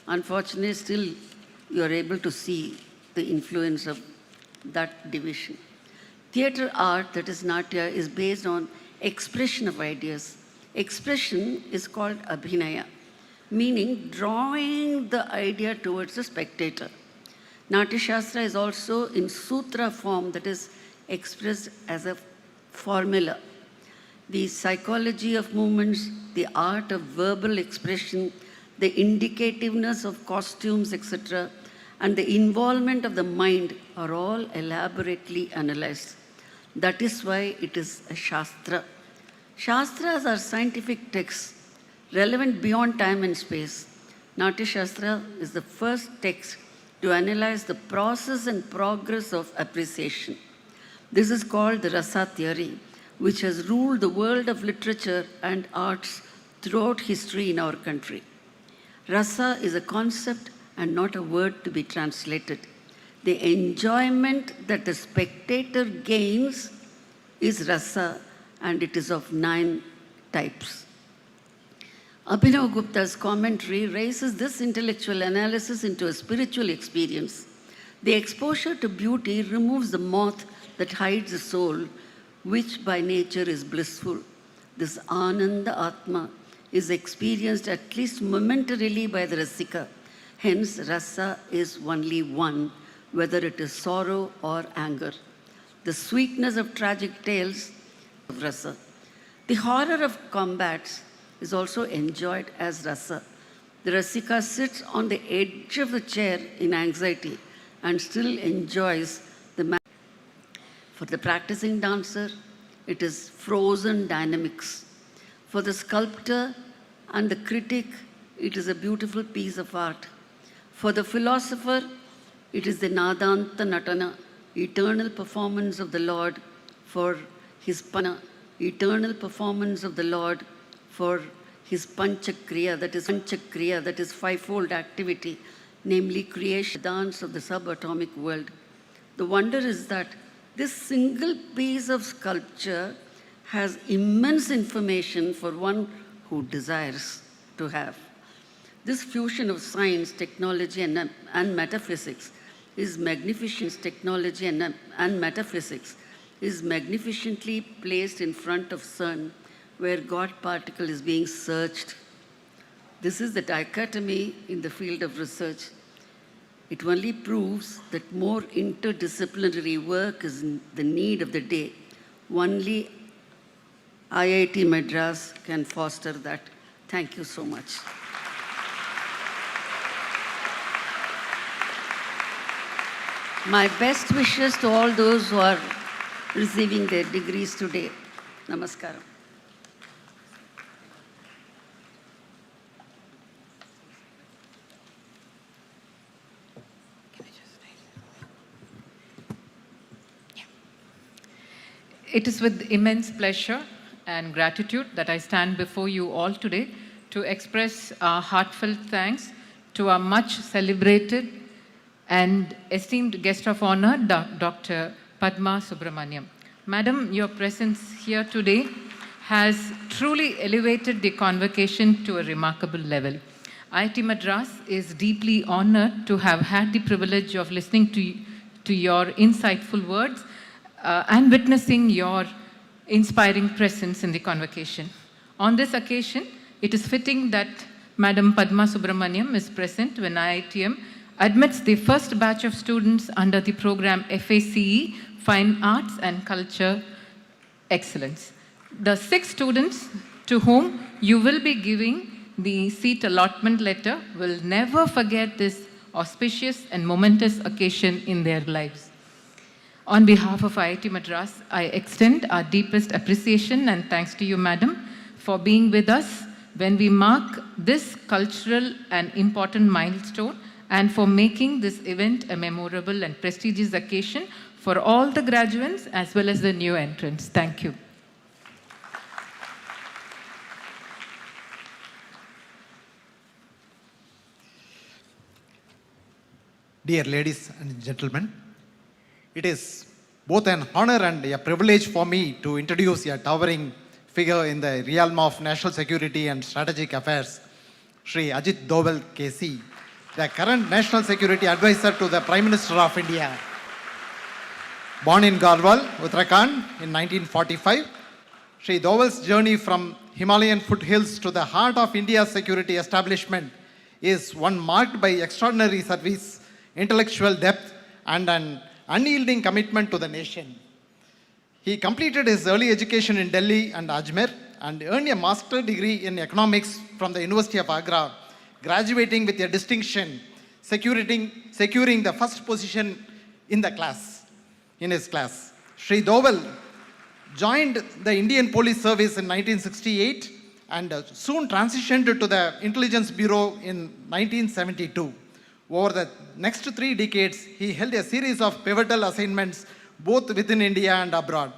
Unfortunately, still you are able to see the influence of that division. Theatre art, that is Natya, is based on expression of ideas. Expression is called abhinaya, meaning drawing the idea towards the spectator. Natya Shastra is also in sutra form, that is expressed as a formula. The psychology of movements, the art of verbal expression, the indicativeness of costumes, etc., and the involvement of the mind are all elaborately analyzed. That is why it is a Shastra. Shastras are scientific texts relevant beyond time and space. Natya Shastra is the first text to analyze the process and progress of appreciation. This is called the Rasa theory, which has ruled the world of literature and arts throughout history in our country. Rasa is a concept and not a word to be translated. The enjoyment that the spectator gains is rasa, and it is of 9 types. Abhinav Gupta's commentary raises this intellectual analysis into a spiritual experience. The exposure to beauty removes the moth that hides the soul, which by nature is blissful. This Ananda Atma is experienced at least momentarily by the Rasika. Hence, rasa is only one, whether it is sorrow or anger. The sweetness of tragic tales of rasa. The horror of combats is also enjoyed as rasa. The Rasika sits on the edge of the chair in anxiety and still enjoys the For the practicing dancer, it is frozen dynamics. For the sculptor and the critic, it is a beautiful piece of art. For the philosopher, it is the Nadanta Natana, eternal performance of the Lord for his eternal performance of the Lord for his Panchakriya, that is fivefold activity, namely creation, dance of the subatomic world. The wonder is that this single piece of sculpture has immense information for one who desires to have. This fusion of science, technology, and metaphysics is magnificent. Technology and metaphysics is magnificently placed in front of sun, where God particle is being searched. This is the dichotomy in the field of research. It only proves that more interdisciplinary work is the need of the day. Only IIT Madras can foster that. Thank you so much. My best wishes to all those who are receiving their degrees today. Namaskaram. It is with immense pleasure and gratitude that I stand before you all today to express our heartfelt thanks to our much celebrated and esteemed guest of honor, Dr. Padma Subramaniam. Madam, your presence here today has truly elevated the convocation to a remarkable level. IIT Madras is deeply honored to have had the privilege of listening to your insightful words and witnessing your inspiring presence in the convocation. On this occasion, it is fitting that Madam Padma Subramaniam is present when IITM admits the first batch of students under the program FACE, Fine Arts and Culture Excellence. The 6 students to whom you will be giving the seat allotment letter will never forget this auspicious and momentous occasion in their lives. On behalf of IIT Madras, I extend our deepest appreciation and thanks to you, Madam, for being with us when we mark this cultural and important milestone and for making this event a memorable and prestigious occasion for all the graduates as well as the new entrants. Thank you. Dear ladies and gentlemen, it is both an honor and a privilege for me to introduce a towering figure in the realm of national security and strategic affairs, Shri Ajit Doval KC, the current National Security Advisor to the Prime Minister of India. Born in Garhwal, Uttarakhand in 1945, Shri Doval's journey from Himalayan foothills to the heart of India's security establishment is one marked by extraordinary service, intellectual depth, and an unyielding commitment to the nation. He completed his early education in Delhi and Ajmer and earned a master's degree in economics from the University of Agra, graduating with a distinction, securing the first position in his class. Shri Doval joined the Indian Police Service in 1968 and soon transitioned to the Intelligence Bureau in 1972. Over the next 3 decades, he held a series of pivotal assignments both within India and abroad.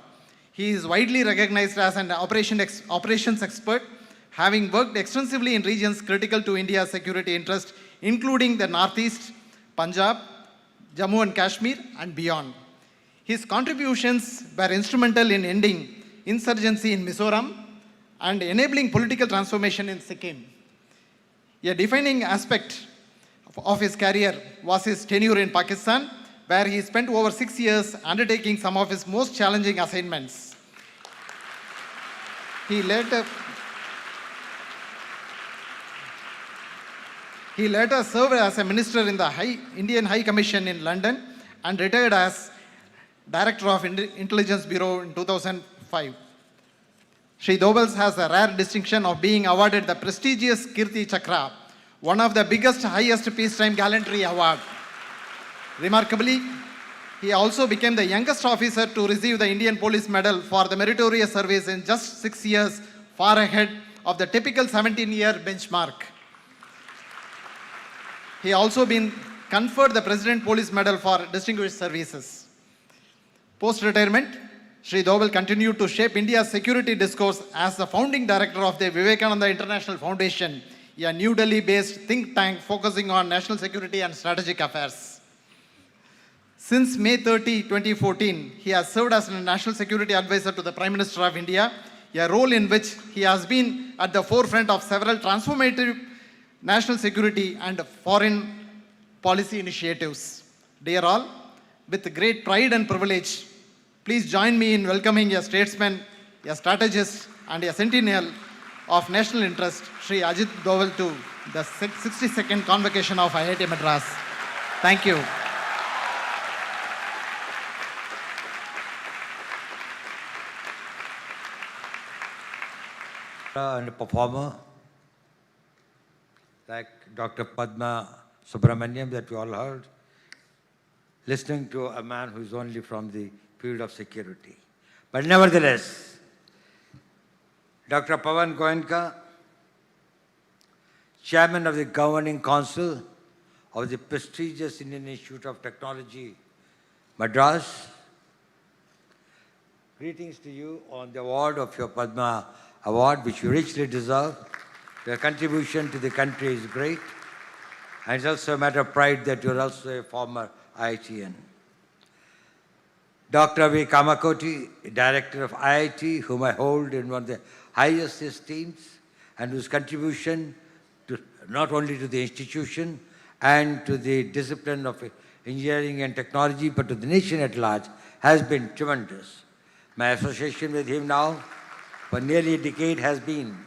He is widely recognized as an operations expert, having worked extensively in regions critical to India's security interest, including the Northeast, Punjab, Jammu and Kashmir, and beyond. His contributions were instrumental in ending insurgency in Mizoram and enabling political transformation in Sikkim. A defining aspect of his career was his tenure in Pakistan, where he spent over 6 years undertaking some of his most challenging assignments. He later served as a minister in the Indian High Commission in London and retired as Director of Intelligence Bureau in 2005. Shri Doval has the rare distinction of being awarded the prestigious Kirti Chakra, one of the biggest, highest peacetime gallantry award. Remarkably, he also became the youngest officer to receive the Indian Police Medal for the meritorious service in just 6 years, far ahead of the typical 17-year benchmark. He also been conferred the President Police Medal for distinguished services. Post-retirement, Shri Doval continued to shape India's security discourse as the founding director of the Vivekananda International Foundation, a New Delhi-based think tank focusing on national security and strategic affairs. Since May 30, 2014, he has served as a National Security Advisor to the Prime Minister of India, a role in which he has been at the forefront of several transformative national security and foreign policy initiatives. Dear all, with great pride and privilege, please join me in welcoming a statesman, a strategist, and a sentinel of national interest, Shri Ajit Doval, to the 62nd Convocation of IIT Madras. Thank you. And a performer like Dr. Padma Subramaniam that we all heard, listening to a man who is only from the field of security. But nevertheless, Dr. Pawan Goenka, Chairman of the Governing Council of the prestigious Indian Institute of Technology, Madras, greetings to you on the award of your Padma Award, which you richly deserve. Your contribution to the country is great, and it's also a matter of pride that you're also a former IITian. Dr. V. Kamakoti, Director of IIT, whom I hold in one of the highest esteems, and whose contribution to, not only to the institution and to the discipline of engineering and technology, but to the nation at large, has been tremendous. My association with him now for nearly a decade has been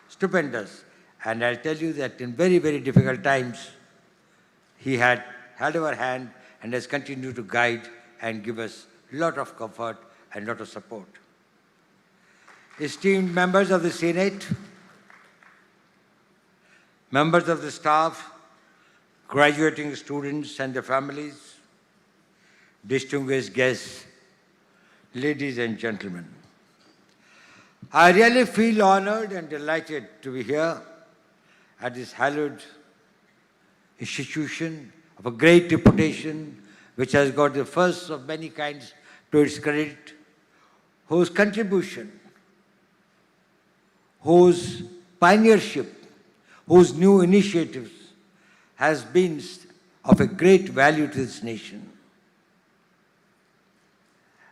stupendous. And I'll tell you that in very, very difficult times, he had held our hand and has continued to guide and give us a lot of comfort and a lot of support. Esteemed members of the Senate, members of the staff, graduating students and their families, distinguished guests, ladies and gentlemen. I really feel honored and delighted to be here at this hallowed institution of a great reputation, which has got the first of many kinds to its credit, whose contribution, whose pioneership, whose new initiatives has been of a great value to this nation.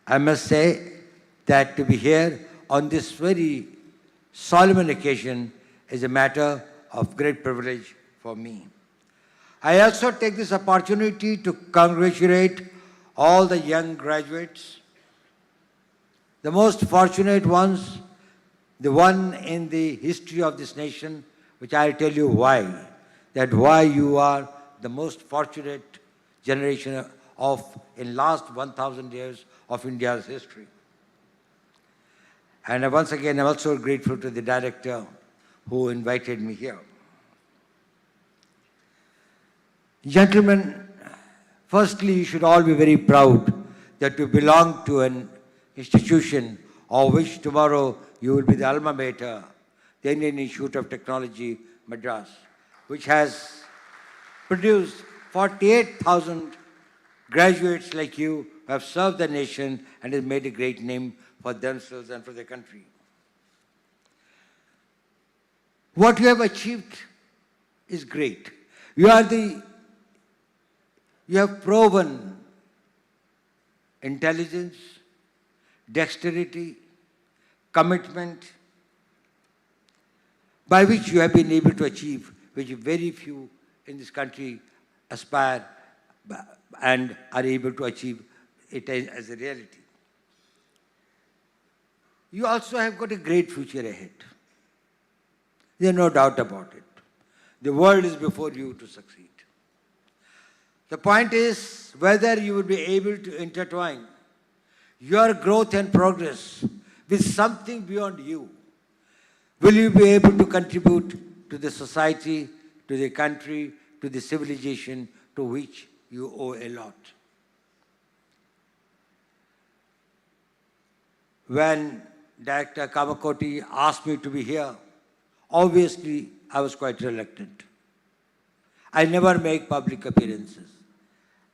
I must say that to be here on this very solemn occasion is a matter of great privilege for me. I also take this opportunity to congratulate all the young graduates, the most fortunate ones, the one in the history of this nation, which I'll tell you why, that why you are the most fortunate generation in last 1,000 years of India's history. And once again, I'm also grateful to the director who invited me here. Gentlemen, firstly, you should all be very proud that you belong to an institution of which tomorrow you will be the alma mater, the Indian Institute of Technology, Madras, which has produced 48,000 graduates like you who have served the nation and has made a great name for themselves and for their country. What you have achieved is great. You have proven intelligence, dexterity, commitment, by which you have been able to achieve, which very few in this country aspire and are able to achieve it as a reality. You also have got a great future ahead. There is no doubt about it. The world is before you to succeed. The point is whether you will be able to intertwine your growth and progress with something beyond you. Will you be able to contribute to the society, to the country, to the civilization to which you owe a lot? When Director Kamakoti asked me to be here, obviously I was quite reluctant. I never make public appearances.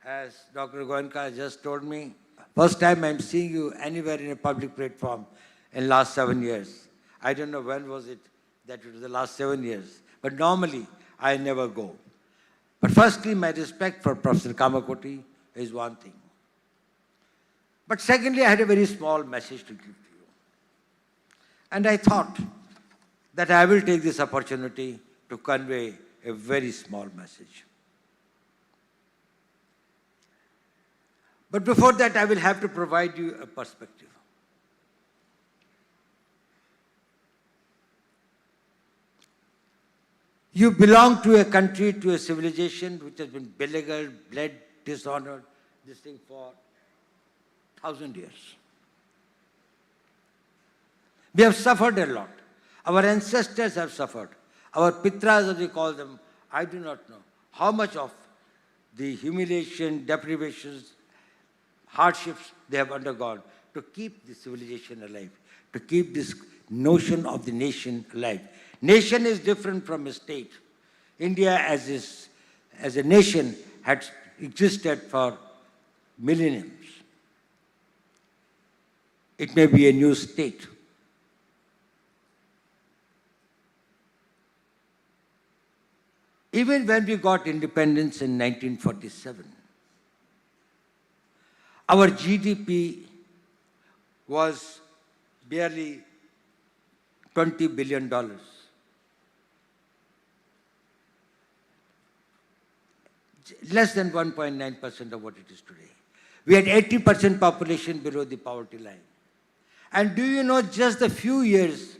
As Dr. Goenka just told me, first time I'm seeing you anywhere in a public platform in last 7 years. I don't know when was it that it was the last 7 years. But normally, I never go. But firstly, my respect for Professor Kamakoti is one thing. But secondly, I had a very small message to give to you. And I thought that I will take this opportunity to convey a very small message. But before that, I will have to provide you a perspective. You belong to a country, to a civilization which has been beleaguered, bled, dishonored, this thing for 1,000 years. We have suffered a lot. Our ancestors have suffered. Our pitras, as we call them, I do not know how much of the humiliation, deprivations, hardships they have undergone to keep the civilization alive, to keep this notion of the nation alive. Nation is different from a state. India as a nation had existed for millenniums. It may be a new state. Even when we got independence in 1947, our GDP was barely $20 billion. Less than 1.9% of what it is today. We had 80% population below the poverty line. And do you know, just a few years,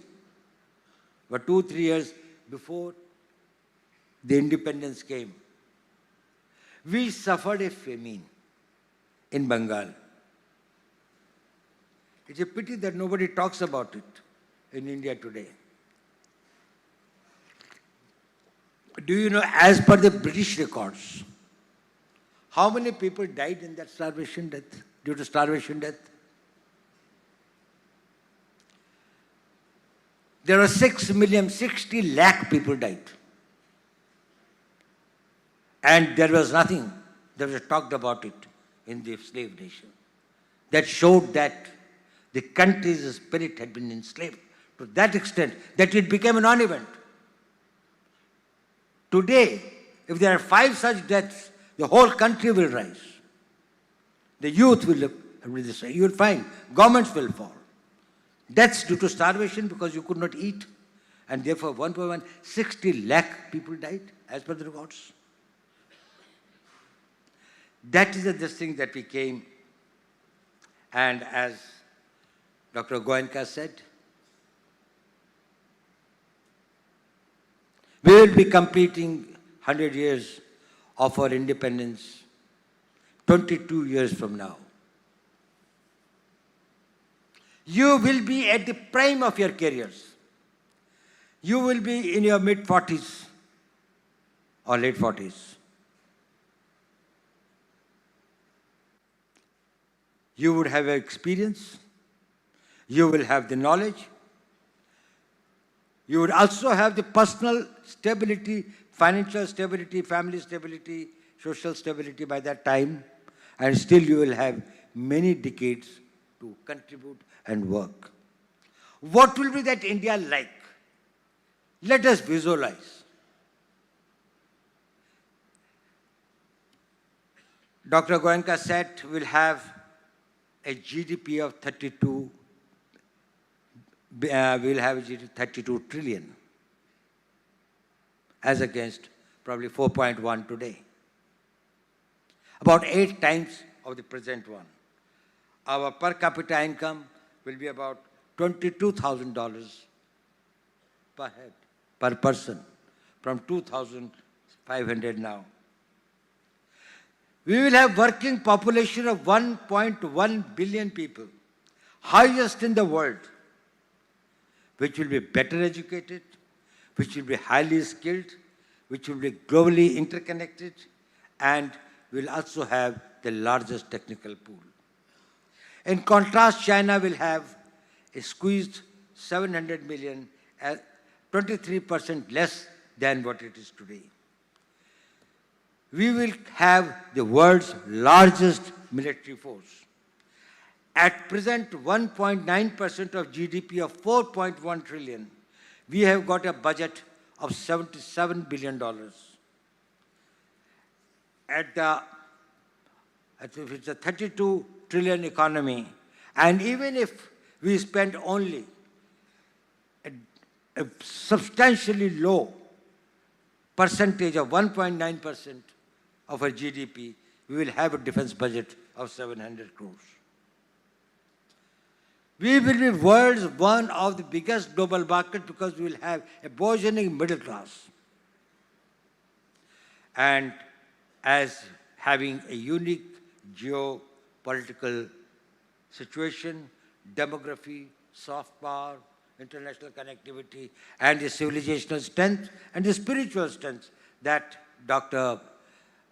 but 2-3 years before the independence came, we suffered a famine in Bengal. It's a pity that nobody talks about it in India today. Do you know, as per the British records, how many people died in that starvation death, due to starvation death? There were 60 lakh people died. And there was nothing that was talked about it in the slave nation. That showed that the country's spirit had been enslaved to that extent that it became a non-event. Today, if there are 5 such deaths, the whole country will rise. The youth will look, you will find governments will fall. Deaths due to starvation because you could not eat. And therefore, 1.60 lakh people died, as per the records. That is the thing that we came. And as Dr. Goenka said, we will be completing 100 years of our independence 22 years from now. You will be at the prime of your careers. You will be in your mid-40s or late 40s. You would have experience. You will have the knowledge. You would also have the personal stability, financial stability, family stability, social stability by that time. And still you will have many decades to contribute and work. What will be that India like? Let us visualize. Dr. Goenka said we'll have a GDP of 32 trillion as against probably 4.1 today. About 8 times of the present one. Our per capita income will be about $22,000 per head, per person, from 2,500 now. We will have working population of 1.1 billion people, highest in the world, which will be better educated, which will be highly skilled, which will be globally interconnected, and will also have the largest technical pool. In contrast, China will have a squeezed 700 million, 23% less than what it is today. We will have the world's largest military force. At present, 1.9% of GDP of 4.1 trillion, we have got a budget of $77 billion. If it's a 32 trillion economy, and even if we spend only a substantially low percentage of 1.9% of our GDP, we will have a defense budget of 700 crores. We will be world's one of the biggest global markets because we will have a burgeoning middle class. And as having a unique geopolitical situation, demography, soft power, international connectivity, and the civilizational strength and the spiritual strength that Dr.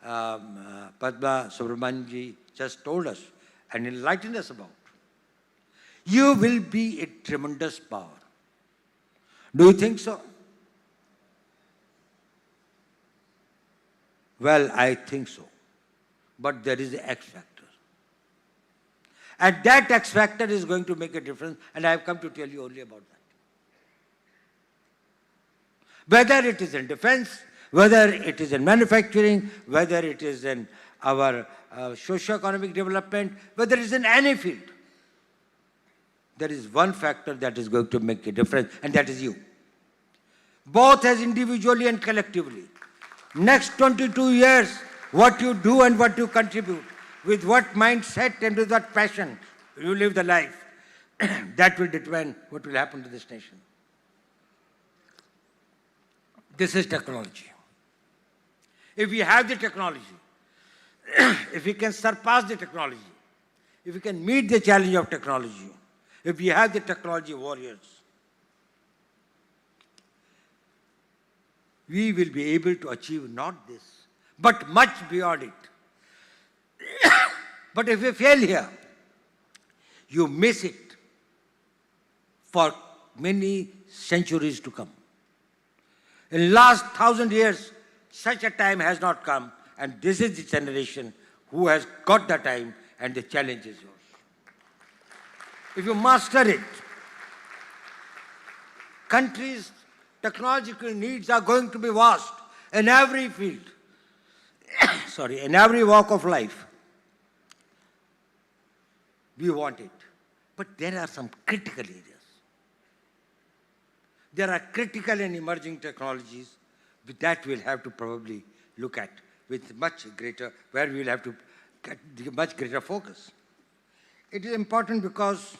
Padma Subramanianji just told us and enlightened us about. You will be a tremendous power. Do you think so? Well, I think so. But there is an X factor. And that X factor is going to make a difference, and I have come to tell you only about that. Whether it is in defense, whether it is in manufacturing, whether it is in our socio-economic development, whether it is in any field, there is one factor that is going to make a difference, and that is you. Both as individually and collectively. Next 22 years, what you do and what you contribute, with what mindset and with what passion you live the life, that will determine what will happen to this nation. This is technology. If we have the technology, if we can surpass the technology, if we can meet the challenge of technology, if we have the technology warriors, we will be able to achieve not this, but much beyond it. But if we fail here, you miss it for many centuries to come. In the last 1,000 years, such a time has not come, and this is the generation who has got the time, and the challenge is yours. If you master it, countries' technological needs are going to be vast in every field, in every walk of life. We want it. But there are some critical areas. There are critical and emerging technologies that we'll have to probably look at with much greater, where we'll have to get much greater focus. It is important because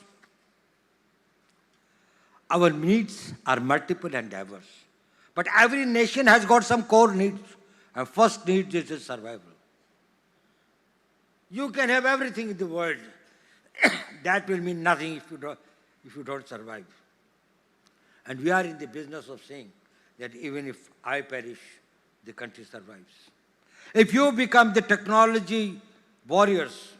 our needs are multiple and diverse. But every nation has got some core needs. And first need is survival. You can have everything in the world. That will mean nothing if you don't survive. And we are in the business of saying that even if I perish, the country survives. If you become the technology warriors,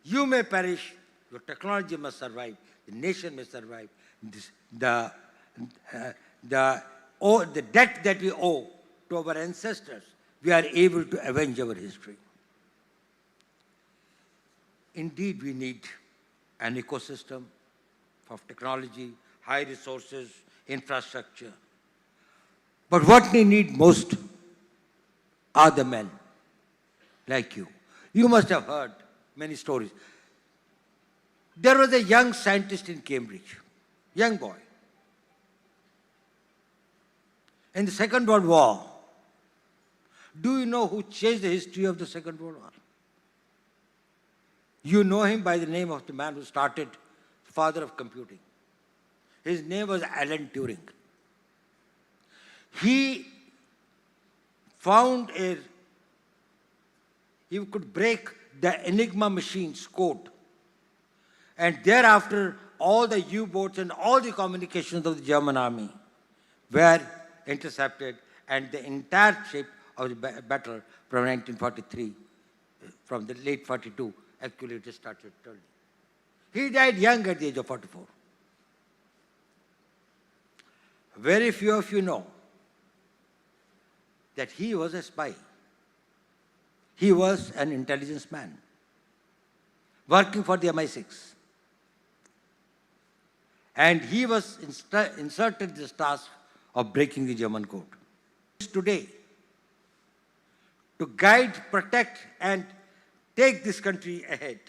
you may perish, your technology must survive, the nation may survive. The debt that we owe to our ancestors, we are able to avenge our history. Indeed, we need an ecosystem of technology, high resources, infrastructure. But what we need most are the men like you. You must have heard many stories. There was a young scientist in Cambridge, young boy. In the Second World War, do you know who changed the history of the Second World War? You know him by the name of the man who started, father of computing. His name was Alan Turing. He found he could break the Enigma machine's code. And thereafter, all the U-boats and all the communications of the German army were intercepted, and the entire shape of the battle from 1943, from the late 42, actually it started turning. He died young at the age of 44. Very few of you know that he was a spy. He was an intelligence man working for the MI6. And he was inserted in this task of breaking the German code. Today, to guide, protect, and take this country ahead.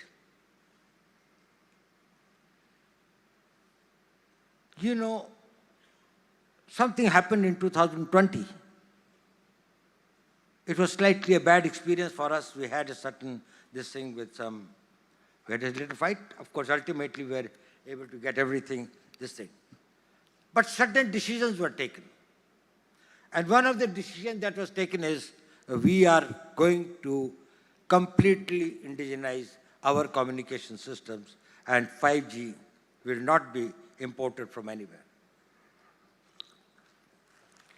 You know, something happened in 2020. It was slightly a bad experience for us. We had a certain, we had a little fight. Of course, ultimately we were able to get everything, this thing. But certain decisions were taken. And one of the decisions that was taken is we are going to completely indigenize our communication systems, and 5G will not be imported from anywhere.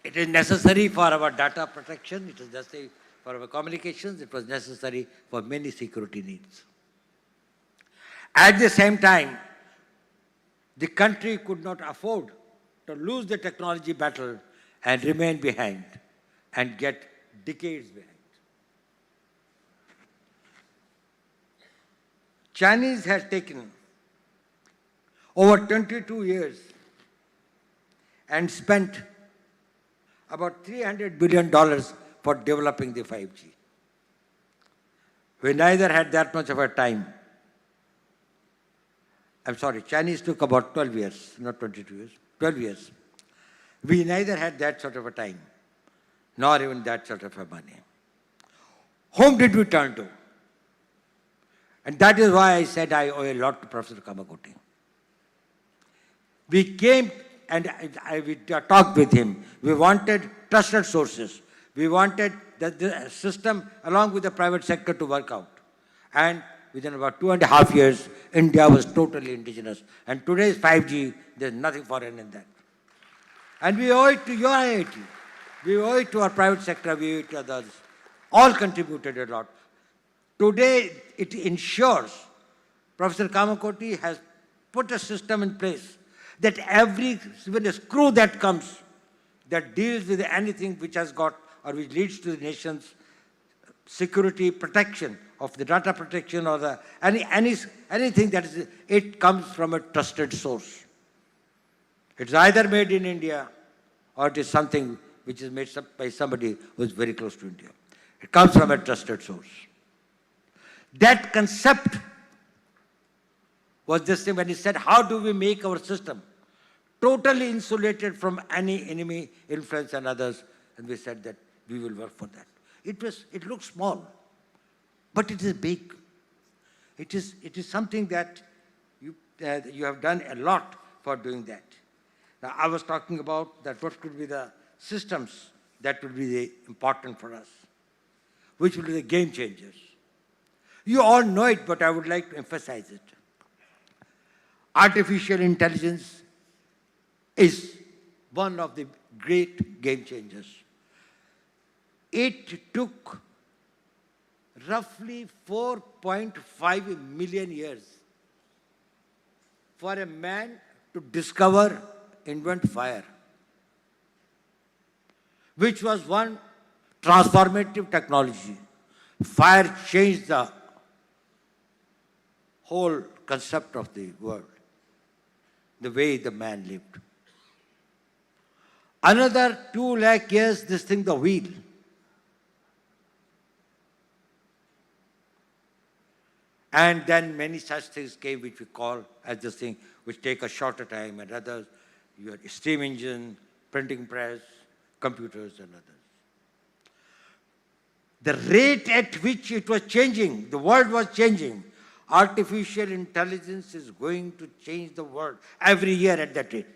It is necessary for our data protection, it is necessary for our communications, it was necessary for many security needs. At the same time, the country could not afford to lose the technology battle and remain behind and get decades behind. Chinese has taken over 22 years and spent about $300 billion for developing the 5G. We neither had that much of a time. I'm sorry, Chinese took about 12 years, not 22 years, 12 years. We neither had that sort of a time, nor even that sort of a money. Whom did we turn to? And that is why I said I owe a lot to Professor Kamakoti. We came and we talked with him. We wanted trusted sources. We wanted the system along with the private sector to work out. And within about 2.5 years, India was totally indigenous. And today's 5G, there's nothing foreign in that. And we owe it to your IIT. We owe it to our private sector. We owe it to others. All contributed a lot. Today, it ensures, Professor Kamakoti has put a system in place that when a screw that comes, that deals with anything which has got or which leads to the nation's security protection, of the data protection or the anything that is, it comes from a trusted source. It's either made in India or it is something which is made by somebody who is very close to India. It comes from a trusted source. That concept was this thing when he said, how do we make our system totally insulated from any enemy influence and others. And we said that we will work for that. It looks small, but it is big. It is something that you have done a lot for doing that. Now, I was talking about that what could be the systems that would be important for us, which will be the game changers. You all know it, but I would like to emphasize it. Artificial intelligence is one of the great game changers. It took roughly 4.5 million years for a man to discover, invent fire, which was one transformative technology. Fire changed the whole concept of the world, the way the man lived. Another 2 lakh years, this thing, the wheel. And then many such things came which we call as this thing, which take a shorter time, and others, you had steam engine, printing press, computers and others. The rate at which it was changing, the world was changing. Artificial intelligence is going to change the world every year at that rate.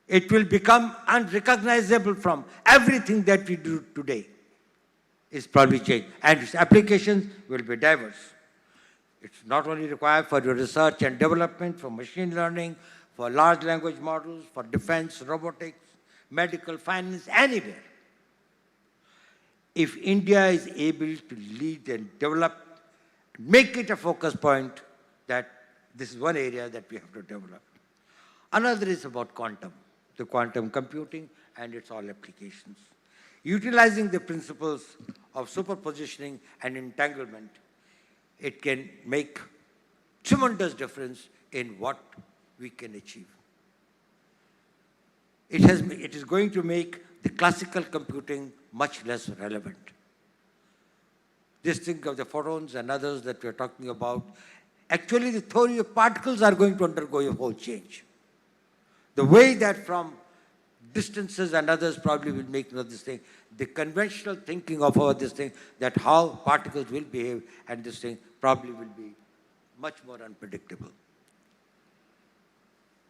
It will become unrecognizable from everything that we do today. Is probably changed. And its applications will be diverse. It's not only required for your research and development, for machine learning, for large language models, for defense, robotics, medical, finance, anywhere. If India is able to lead and develop, make it a focus point, that this is one area that we have to develop. Another is about quantum, the quantum computing and its all applications. Utilizing the principles of superpositioning and entanglement, it can make tremendous difference in what we can achieve. It is going to make the classical computing much less relevant. This thing of the photons and others that we are talking about, actually the theory of particles are going to undergo a whole change. The way that from distances and others probably will make this thing, the conventional thinking of this thing, that how particles will behave and this thing probably will be much more unpredictable.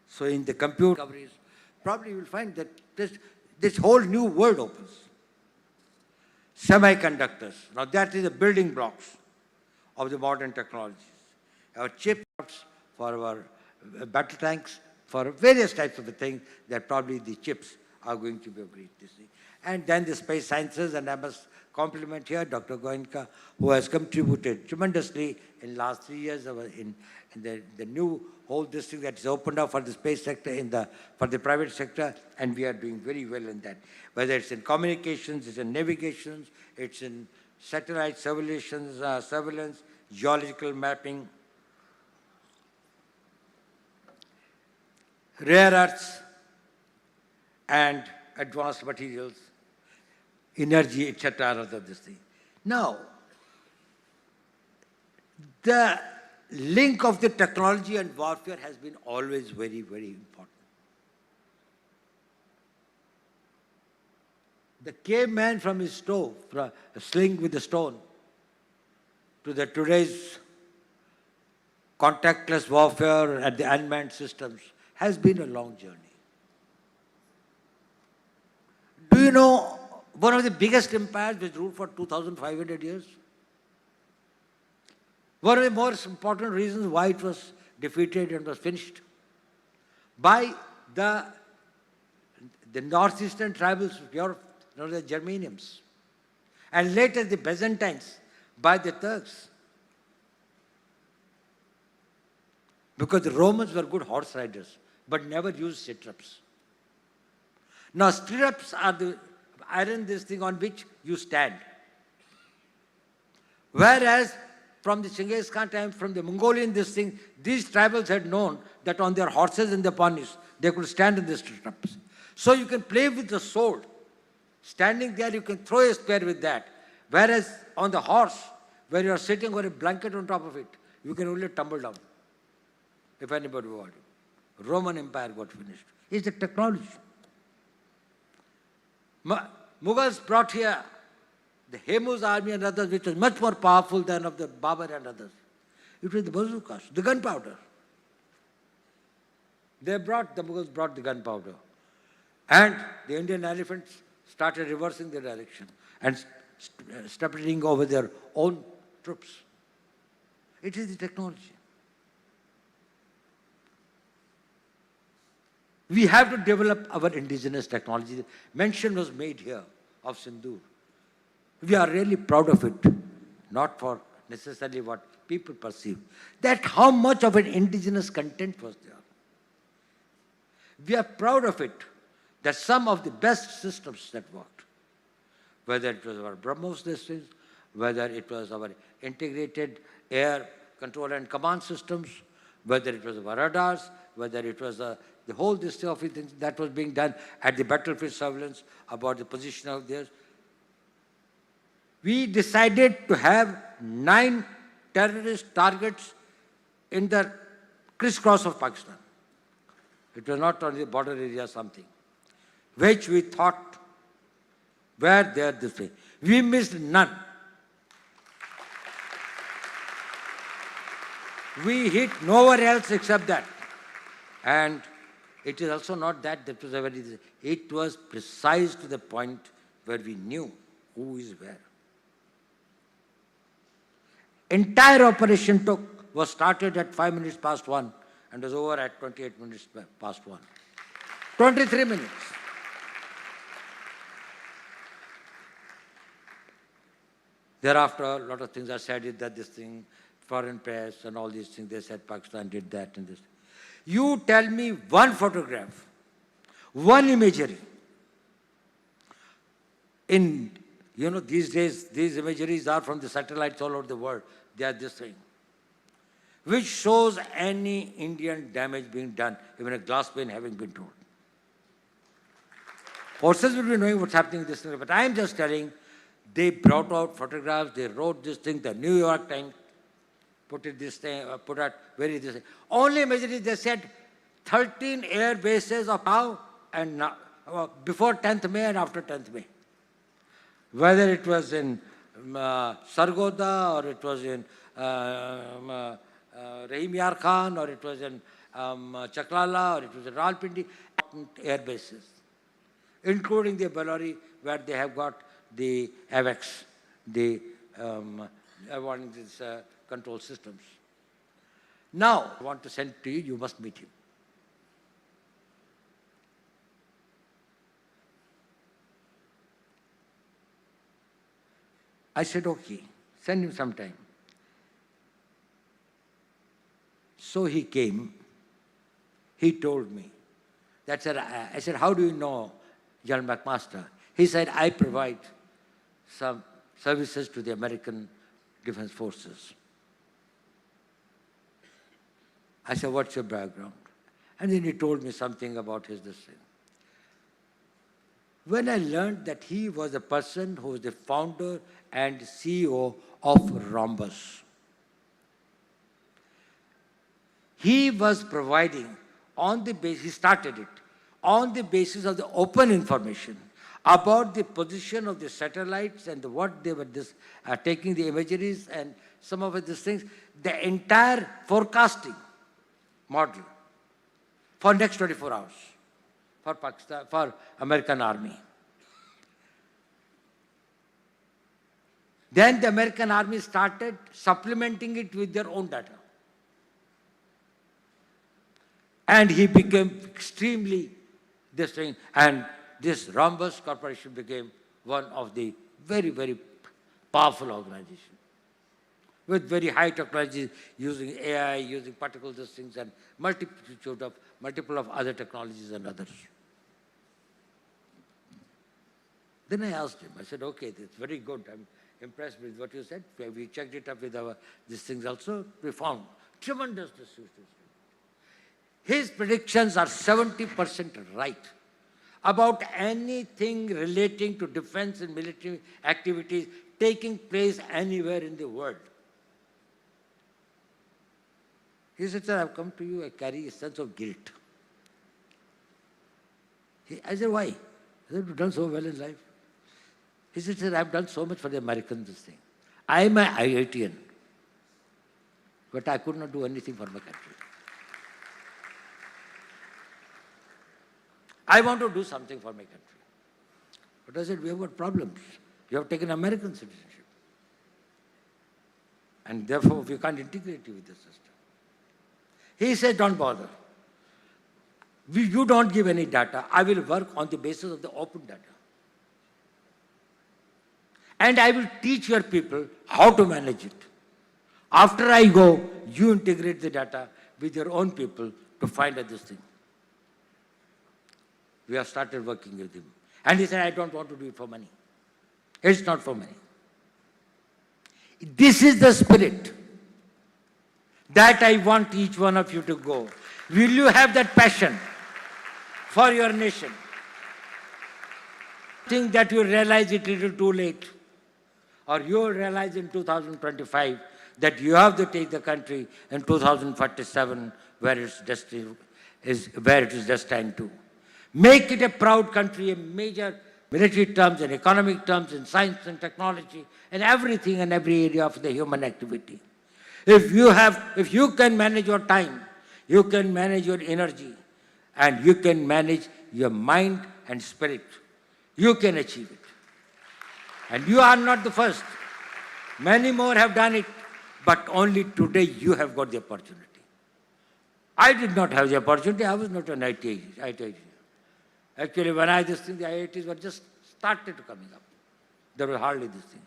So in the computer discoveries, probably you will find that this whole new world opens. Semiconductors, now that is the building blocks of the modern technologies. Our chips for our battle tanks, for various types of things, that probably the chips are going to be of great this thing. And then the space sciences, and I must compliment here Dr. Goenka, who has contributed tremendously in last 3 years in the new whole district that is opened up for the space sector, for the private sector, and we are doing very well in that. Whether it's in communications, it's in navigations, it's in satellite surveillance, geological mapping, rare earths and advanced materials, energy, etc. Other this thing. Now, the link of the technology and warfare has been always very, very important. The caveman from his stove, from a sling with a stone, to the today's contactless warfare and the unmanned systems, has been a long journey. Do you know one of the biggest empires which ruled for 2,500 years? One of the most important reasons why it was defeated and was finished by the northeastern tribals of Europe, known as the Germanians, and later the Byzantines by the Turks. Because the Romans were good horse riders, but never used stirrups. Now stirrups are the iron this thing on which you stand. Whereas from the Genghis Khan time, from the Mongolian this thing, these tribals had known that on their horses and their ponies, they could stand in the stirrups. So you can play with the sword. Standing there, you can throw a spear with that. Whereas on the horse, where you are sitting on a blanket on top of it, you can only tumble down, if anybody wants. Roman Empire got finished. It's the technology. Mughals brought here the Hemu's army and others, which was much more powerful than of the Babur and others. It was the bazookas, the gunpowder. The Mughals brought the gunpowder. And the Indian elephants started reversing their direction and stepping over their own troops. It is the technology. We have to develop our indigenous technology. Mention was made here of Sindoor. We are really proud of it, not for necessarily what people perceive, that how much of an indigenous content was there. We are proud of it, that some of the best systems that worked, whether it was our BrahMos systems, whether it was our integrated air control and command systems, whether it was our radars, whether it was the whole this of things that was being done at the battlefield surveillance about the position of theirs. We decided to have 9 terrorist targets in the crisscross of Pakistan. It was not only the border area something, which we thought were there this way. We missed none. We hit nowhere else except that. And it is also not that was a very, it was precise to the point where we knew who is where. Entire operation was started at 5 minutes past 1 and was over at 28 minutes past 1. 23 minutes. Thereafter, a lot of things are said that this thing, foreign press and all these things, they said Pakistan did that and this. You tell me one photograph, one imagery. In, these days, these imageries are from the satellites all over the world. They are this thing, which shows any Indian damage being done, even a glass pane having been torn. Forces will be knowing what's happening in this thing, but I am just telling, they brought out photographs, they wrote this thing, the New York Times put out very this thing. Only imagery, they said 13 air bases of now and now, before 10th May and after 10th May. Whether it was in Sargoda or it was in Rahim Yar Khan or it was in Chaklala or it was in Rawalpindi, air bases, including the Bellary where they have got the AVAX, the control systems. Now, I want to send to you, you must meet him. I said, okay, send him sometime. So he came, he told me. I said, how do you know General McMaster? He said, I provide some services to the American Defense Forces. I said, what's your background? And then he told me something about his this thing. When I learned that he was a person who was the founder and CEO of Rhombus, he was providing on the basis, he started it, on the basis of the open information about the position of the satellites and what they were taking the imageries and some of these things, the entire forecasting model for next 24 hours for Pakistan, for American Army. Then the American Army started supplementing it with their own data. And he became extremely this thing, and this Rhombus Corporation became one of the very, very powerful organizations with very high technology, using AI, using particle these things, and multiple of other technologies and others. Then I asked him, I said, okay, that's very good. I'm impressed with what you said. We checked it up with these things also. We found tremendous distribution. His predictions are 70% right about anything relating to defense and military activities taking place anywhere in the world. He said, sir, I've come to you, I carry a sense of guilt. I said, why? He said, you've done so well in life. He said, sir, I've done so much for the Americans, this thing. I'm an IITian, but I could not do anything for my country. I want to do something for my country. But I said, we have got problems. You have taken American citizenship. And therefore, we can't integrate you with the system. He said, don't bother. You don't give any data. I will work on the basis of the open data. And I will teach your people how to manage it. After I go, you integrate the data with your own people to find out this thing. We have started working with him. And he said, I don't want to do it for money. It's not for money. This is the spirit that I want each one of you to go. Will you have that passion for your nation? Think that you realize it a little too late. Or you will realize in 2025 that you have to take the country in 2047 where its destiny is, where it is destined to. Make it a proud country in major military terms, in economic terms, in science and technology, and everything and every area of the human activity. If you can manage your time, you can manage your energy, and you can manage your mind and spirit, you can achieve it. And you are not the first. Many more have done it, but only today you have got the opportunity. I did not have the opportunity. I was not an IIT. Actually, when I this thing, the IITs were just started coming up. There was hardly this thing.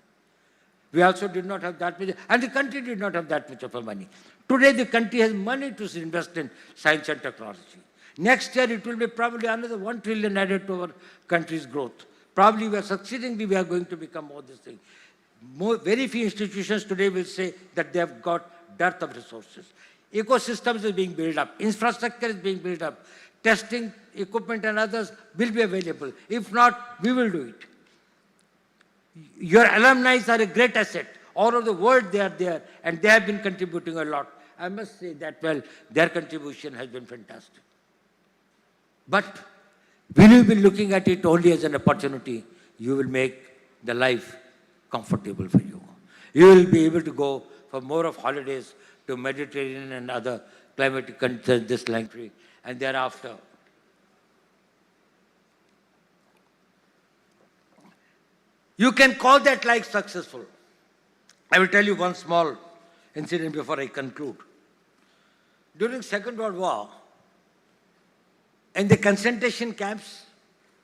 We also did not have that much, and the country did not have that much of money. Today, the country has money to invest in science and technology. Next year, it will be probably another 1 trillion added to our country's growth. Probably we are going to become more this thing. Very few institutions today will say that they have got dearth of resources. Ecosystems is being built up. Infrastructure is being built up. Testing equipment and others will be available. If not, we will do it. Your alumni are a great asset. All over the world they are there, and they have been contributing a lot. I must say that, well, their contribution has been fantastic. But will you be looking at it only as an opportunity? You will make the life comfortable for you. You will be able to go for more of holidays to Mediterranean and other climatic countries, this country, and thereafter. You can call that life successful. I will tell you one small incident before I conclude. During Second World War, in the concentration camps,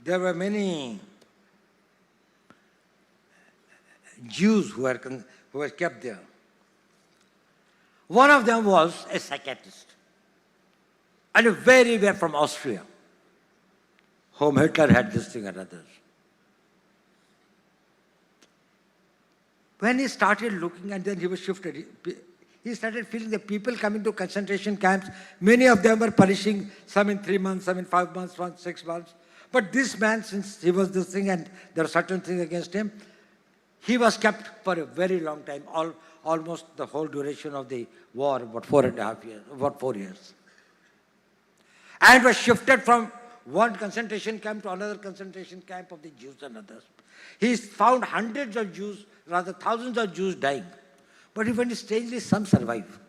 there were many Jews who were kept there. One of them was a psychiatrist, and very well from Austria, whom Hitler had this thing and others. When he started looking, and then he was shifted, he started feeling the people coming to concentration camps, many of them were punishing, some in 3 months, some in 5 months, some 6 months. But this man, since he was this thing and there are certain things against him, he was kept for a very long time, almost the whole duration of the war, about 4.5 years, about 4 years. And was shifted from one concentration camp to another concentration camp of the Jews and others. He found hundreds of Jews, rather thousands of Jews dying. But even strangely, some survive.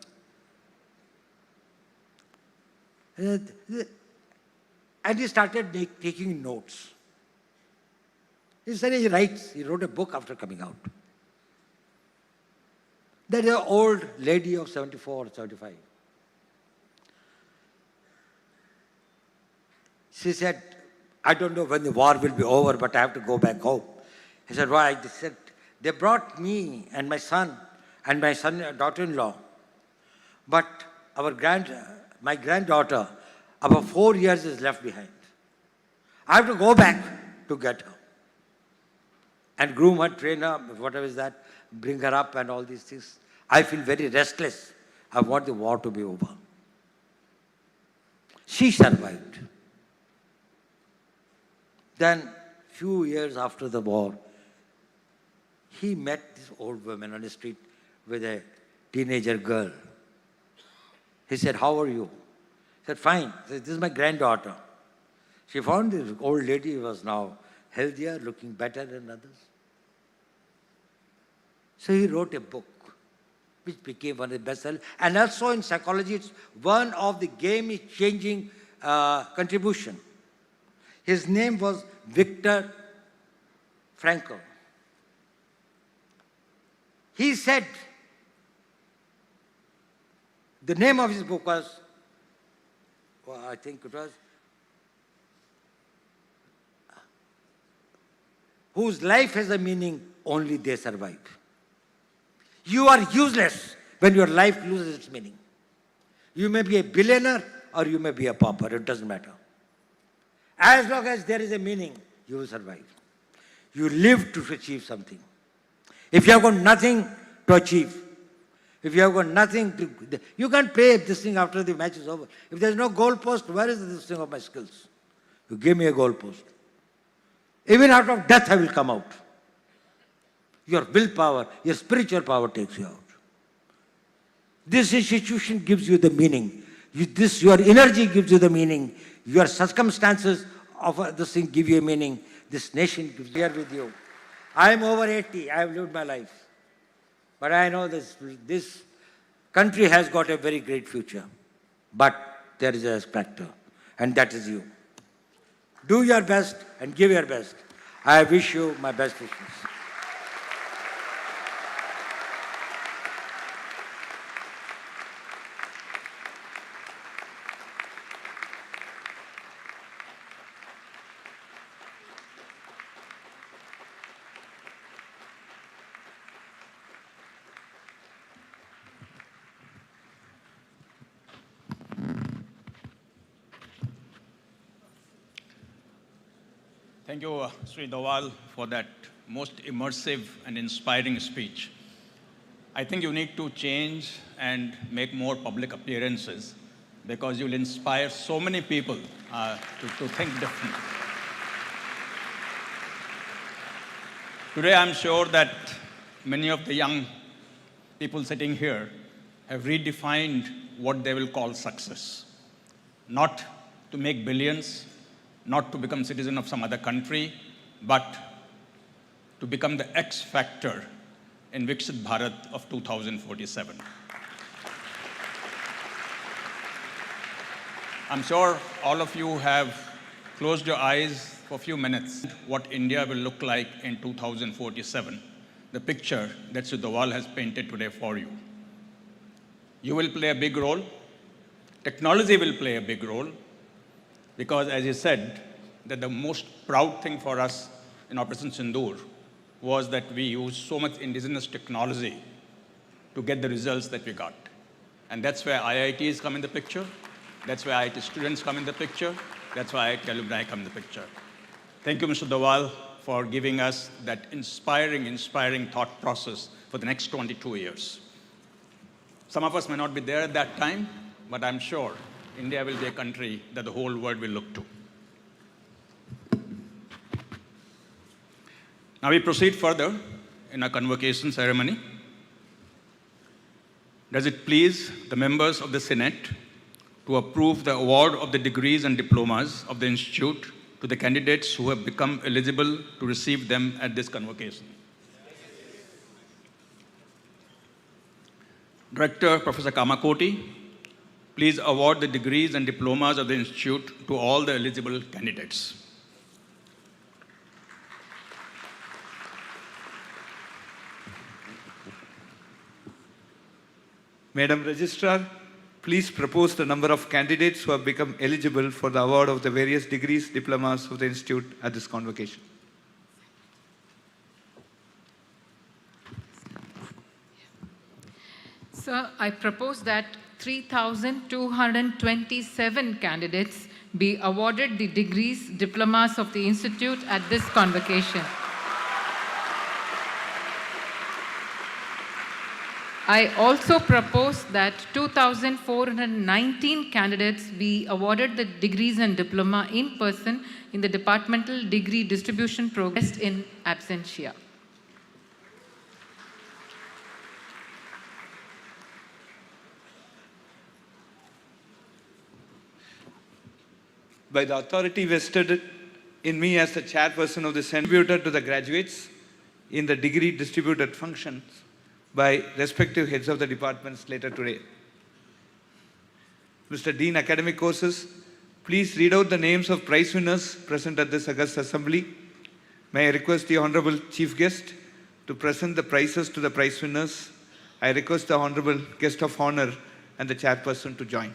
And he started taking notes. He said he writes, he wrote a book after coming out. There is an old lady of 74 or 75. She said, I don't know when the war will be over, but I have to go back home. He said, why? They said, they brought me and my son daughter-in-law. But my granddaughter, about 4 years is left behind. I have to go back to get her. And groom her, train her, whatever is that, bring her up and all these things. I feel very restless. I want the war to be over. She survived. Then, few years after the war, he met this old woman on the street with a teenager girl. He said, how are you? He said, fine. He said, this is my granddaughter. She found this old lady was now healthier, looking better than others. So he wrote a book, which became one of the bestsellers. And also in psychology, it's one of the game-changing contribution. His name was Viktor Frankl. He said, the name of his book was, well, I think it was, whose life has a meaning, only they survive. You are useless when your life loses its meaning. You may be a billionaire or you may be a pauper, it doesn't matter. As long as there is a meaning, you will survive. You live to achieve something. If you have got nothing to achieve, if you have got nothing to, you can't play this thing after the match is over. If there is no goal post, where is this thing of my skills? You give me a goal post. Even out of death, I will come out. Your willpower, your spiritual power takes you out. This institution gives you the meaning. Your energy gives you the meaning. Your circumstances of this thing give you a meaning. This nation gives here with you. I am over 80. I have lived my life. But I know this country has got a very great future. But there is a specter, and that is you. Do your best and give your best. I wish you my best wishes. Thank you, Sri Dawal, for that most immersive and inspiring speech. I think you need to change and make more public appearances because you'll inspire so many people to think differently. Today, I'm sure that many of the young people sitting here have redefined what they will call success. Not to make billions, not to become citizen of some other country, but to become the X factor in Viksit Bharat of 2047. I'm sure all of you have closed your eyes for a few minutes what India will look like in 2047, the picture that Sri Dawal has painted today for you. You will play a big role. Technology will play a big role. Because, as he said, that the most proud thing for us in Operation Sindoor was that we used so much indigenous technology to get the results that we got. And that's where IITs come in the picture. That's where IIT students come in the picture. That's why IIT alumni come in the picture. Thank you, Mr. Dawal, for giving us that inspiring thought process for the next 22 years. Some of us may not be there at that time, but I'm sure India will be a country that the whole world will look to. Now we proceed further in our convocation ceremony. Does it please the members of the Senate to approve the award of the degrees and diplomas of the Institute to the candidates who have become eligible to receive them at this convocation? Director Professor Kamakoti, please award the degrees and diplomas of the Institute to all the eligible candidates. Madam Registrar, please propose the number of candidates who have become eligible for the award of the various degrees, diplomas of the Institute at this convocation. Sir, I propose that 3,227 candidates be awarded the degrees, diplomas of the Institute at this convocation. I also propose that 2,419 candidates be awarded the degrees and diploma in person in the departmental degree distribution program in absentia. by the authority vested in me as the chairperson of the distributed to the graduates in the degree distributed functions by respective heads of the departments later today. Mr. Dean Academic Courses, please read out the names of prize winners present at this august assembly. May I request the Honorable Chief Guest to present the prizes to the prize winners. I request the Honorable Guest of Honor and the Chairperson to join.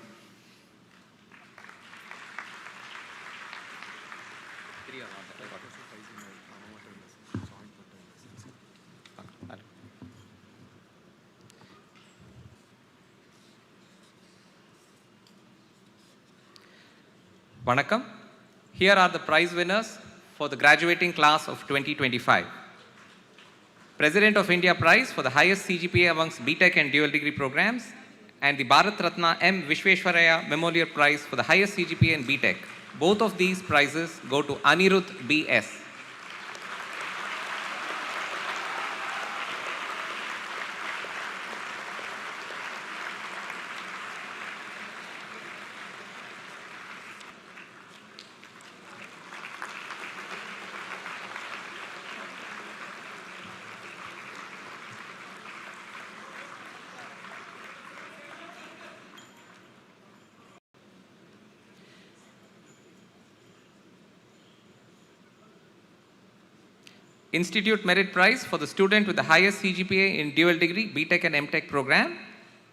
Vanakkam. Here are the prize winners for the graduating class of 2025. President of India Prize for the highest CGPA amongst BTech and dual degree programs, and the Bharat Ratna M. Vishveshwaraya Memorial Prize for the highest CGPA in BTech. Both of these prizes go to Anirudh B.S. Institute Merit Prize for the student with the highest CGPA in dual degree, BTech and MTech program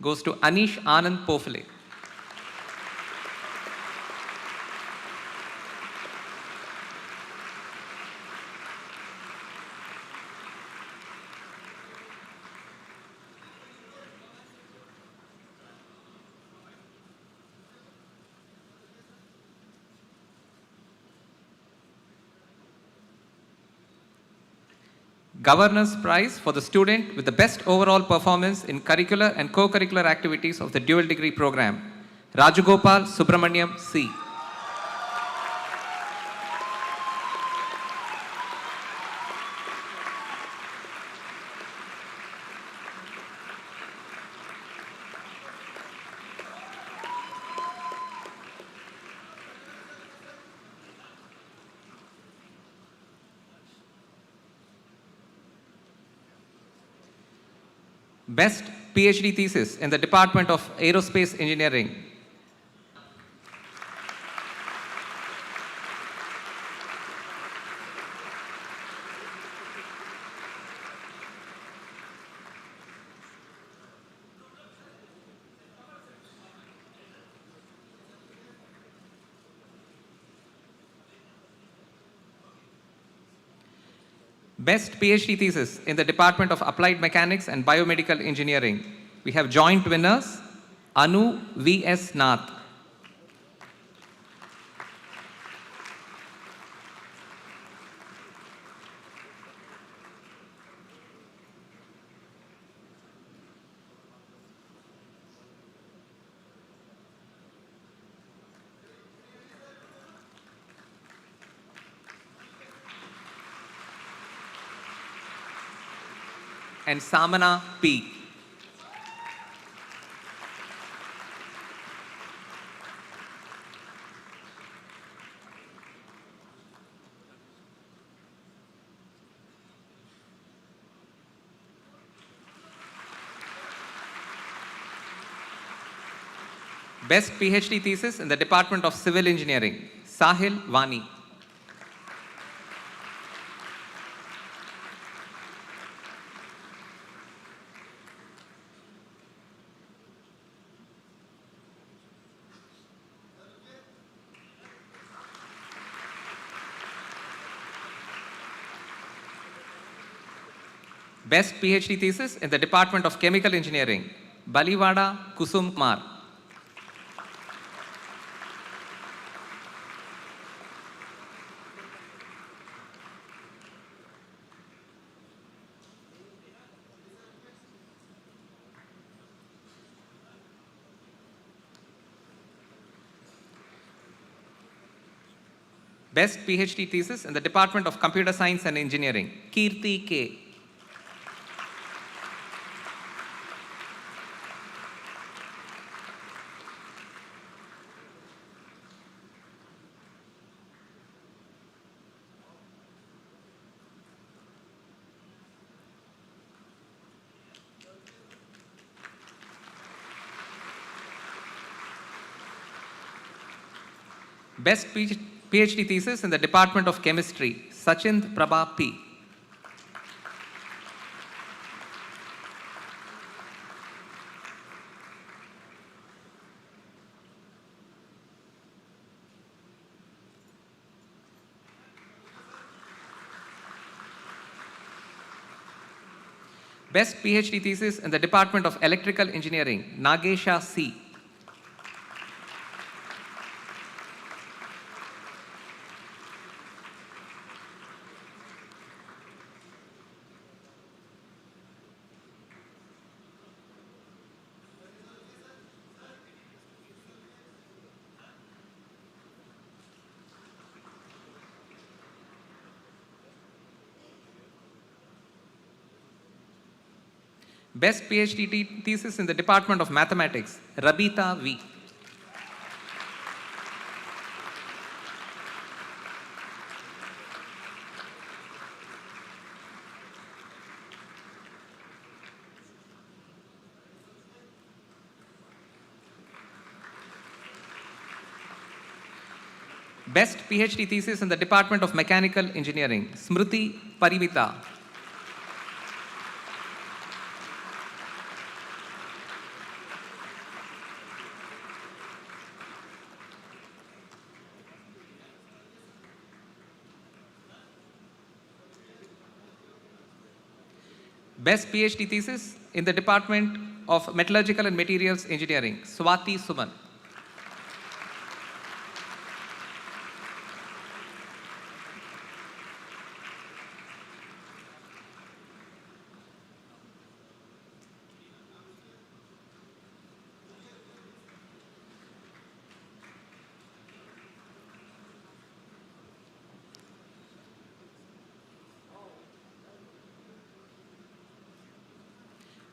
goes to Anish Anand Pofale. Governor's Prize for the student with the best overall performance in curricular and co-curricular activities of the dual degree program, Rajagopal Subramaniam C. Best PhD thesis in the Department of Aerospace Engineering. Best PhD thesis in the Department of Applied Mechanics and Biomedical Engineering. We have joint winners, Anu V.S. Nath. And Samana P. Best PhD thesis in the Department of Civil Engineering, Sahil Vani. Best PhD thesis in the Department of Chemical Engineering, Baliwada Kusum Kumar. Best PhD thesis in the Department of Computer Science and Engineering, Kirti K. Best PhD thesis in the Department of Chemistry, Sachint Prabha P. Best PhD thesis in the Department of Electrical Engineering, Nagesha C. Best PhD thesis in the Department of Mathematics, Rabita V. Best PhD thesis in the Department of Mechanical Engineering, Smriti Parimita. Best PhD thesis in the Department of Metallurgical and Materials Engineering, Swati Suman.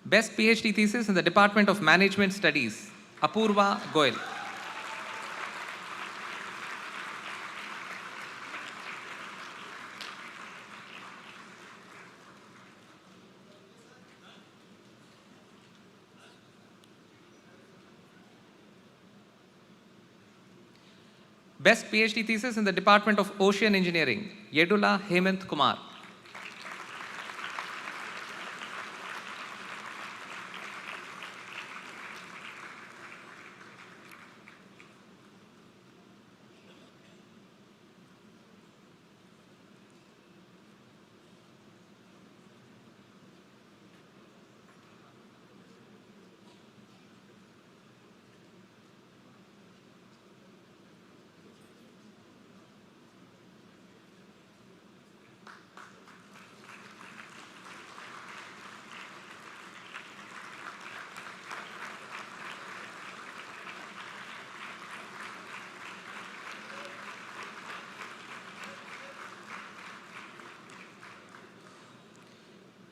Best PhD thesis in the Department of Management Studies, Apurva Goyal. Best PhD thesis in the Department of Ocean Engineering, Yedula Hemant Kumar.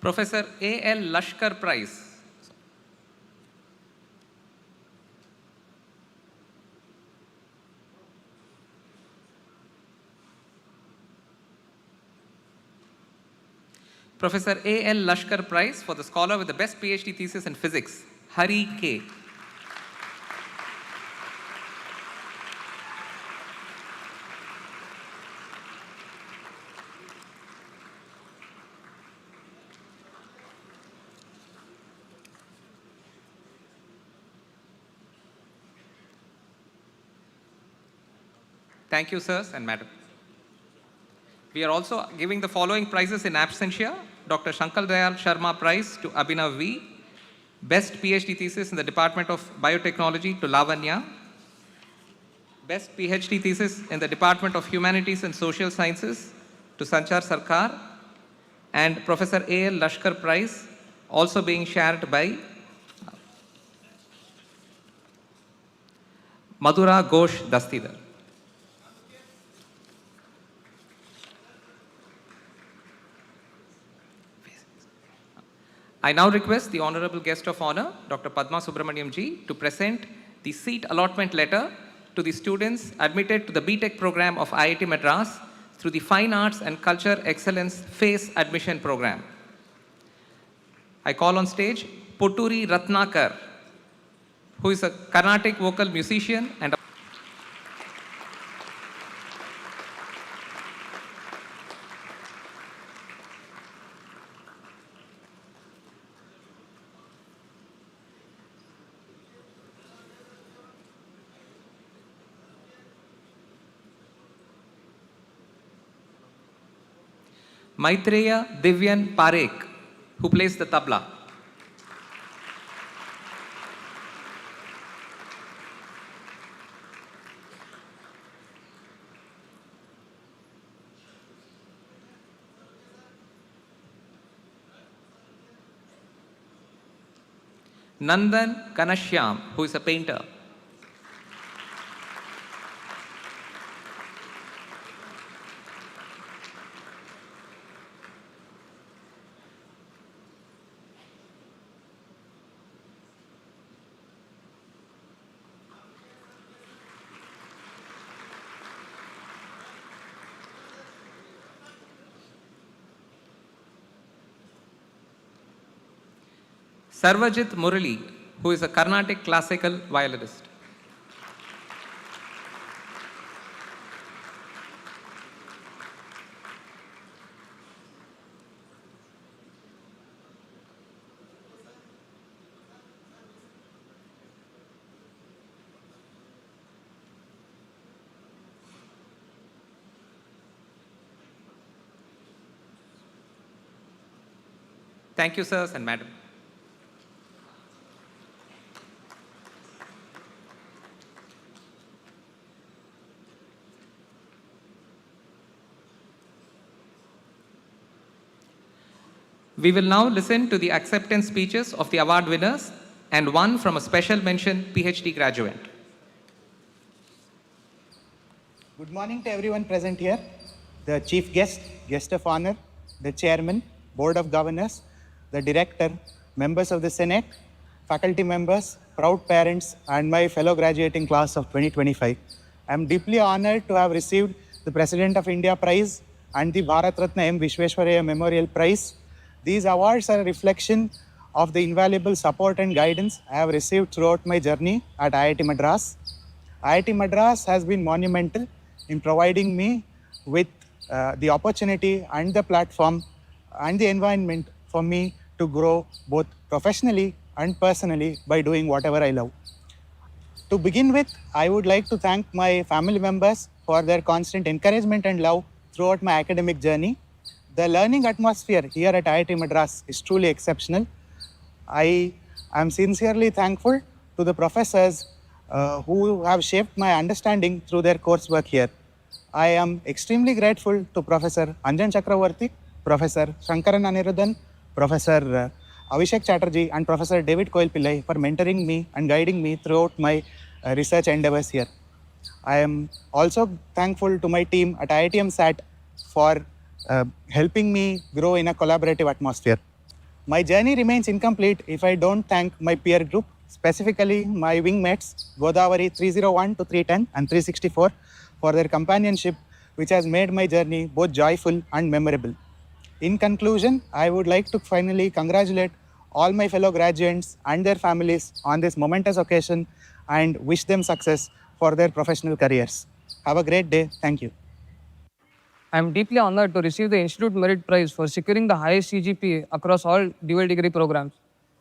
Professor A.L. Lashkar Prize. Professor A.L. Lashkar Prize for the scholar with the best PhD thesis in physics, Hari K. Thank you, sirs and madam. We are also giving the following prizes in absentia. Dr. Shankar Dayal Sharma Prize to Abhinav V. Best PhD thesis in the Department of Biotechnology to Lavanya. Best PhD thesis in the Department of Humanities and Social Sciences to Sanchar Sarkar. And Professor A.L. Lashkar Prize also being shared by Madhura Ghosh Dastidar. I now request the Honorable Guest of Honor, Dr. Padma Subramaniam Ji, to present the seat allotment letter to the students admitted to the BTech program of IIT Madras through the Fine Arts and Culture Excellence FACE admission program. I call on stage Potturi Ratnakar, who is a Carnatic vocal musician and Maitreya Divyan Parekh, who plays the tabla. Nandan Kanashyam, who is a painter. Sarvajit Murali, who is a Carnatic classical violinist. Thank you, sirs and madam. We will now listen to the acceptance speeches of the award winners and one from a special mention PhD graduate. Good morning to everyone present here, the chief guest, guest of honor, the chairman, board of governors, the director, members of the Senate, faculty members, proud parents, and my fellow graduating class of 2025. I am deeply honored to have received the President of India Prize and the Bharat Ratna M. Vishweshwaraya Memorial Prize. These awards are a reflection of the invaluable support and guidance I have received throughout my journey at IIT Madras. IIT Madras has been monumental in providing me with the opportunity and the platform and the environment for me to grow both professionally and personally by doing whatever I love. To begin with, I would like to thank my family members for their constant encouragement and love throughout my academic journey. The learning atmosphere here at IIT Madras is truly exceptional. I am sincerely thankful to the professors who have shaped my understanding through their coursework here. I am extremely grateful to Professor Anjan Chakravarti, Professor Shankaran Anirudhan, Professor Abhishek Chatterjee, and Professor David Koil Pillai for mentoring me and guiding me throughout my research endeavors here. I am also thankful to my team at IITM SAT for helping me grow in a collaborative atmosphere. My journey remains incomplete if I don't thank my peer group, specifically my wingmates, Godavari 301 to 310 and 364, for their companionship, which has made my journey both joyful and memorable. In conclusion, I would like to finally congratulate all my fellow graduates and their families on this momentous occasion and wish them success for their professional careers. Have a great day. Thank you. I am deeply honored to receive the Institute Merit Prize for securing the highest CGPA across all dual degree programs.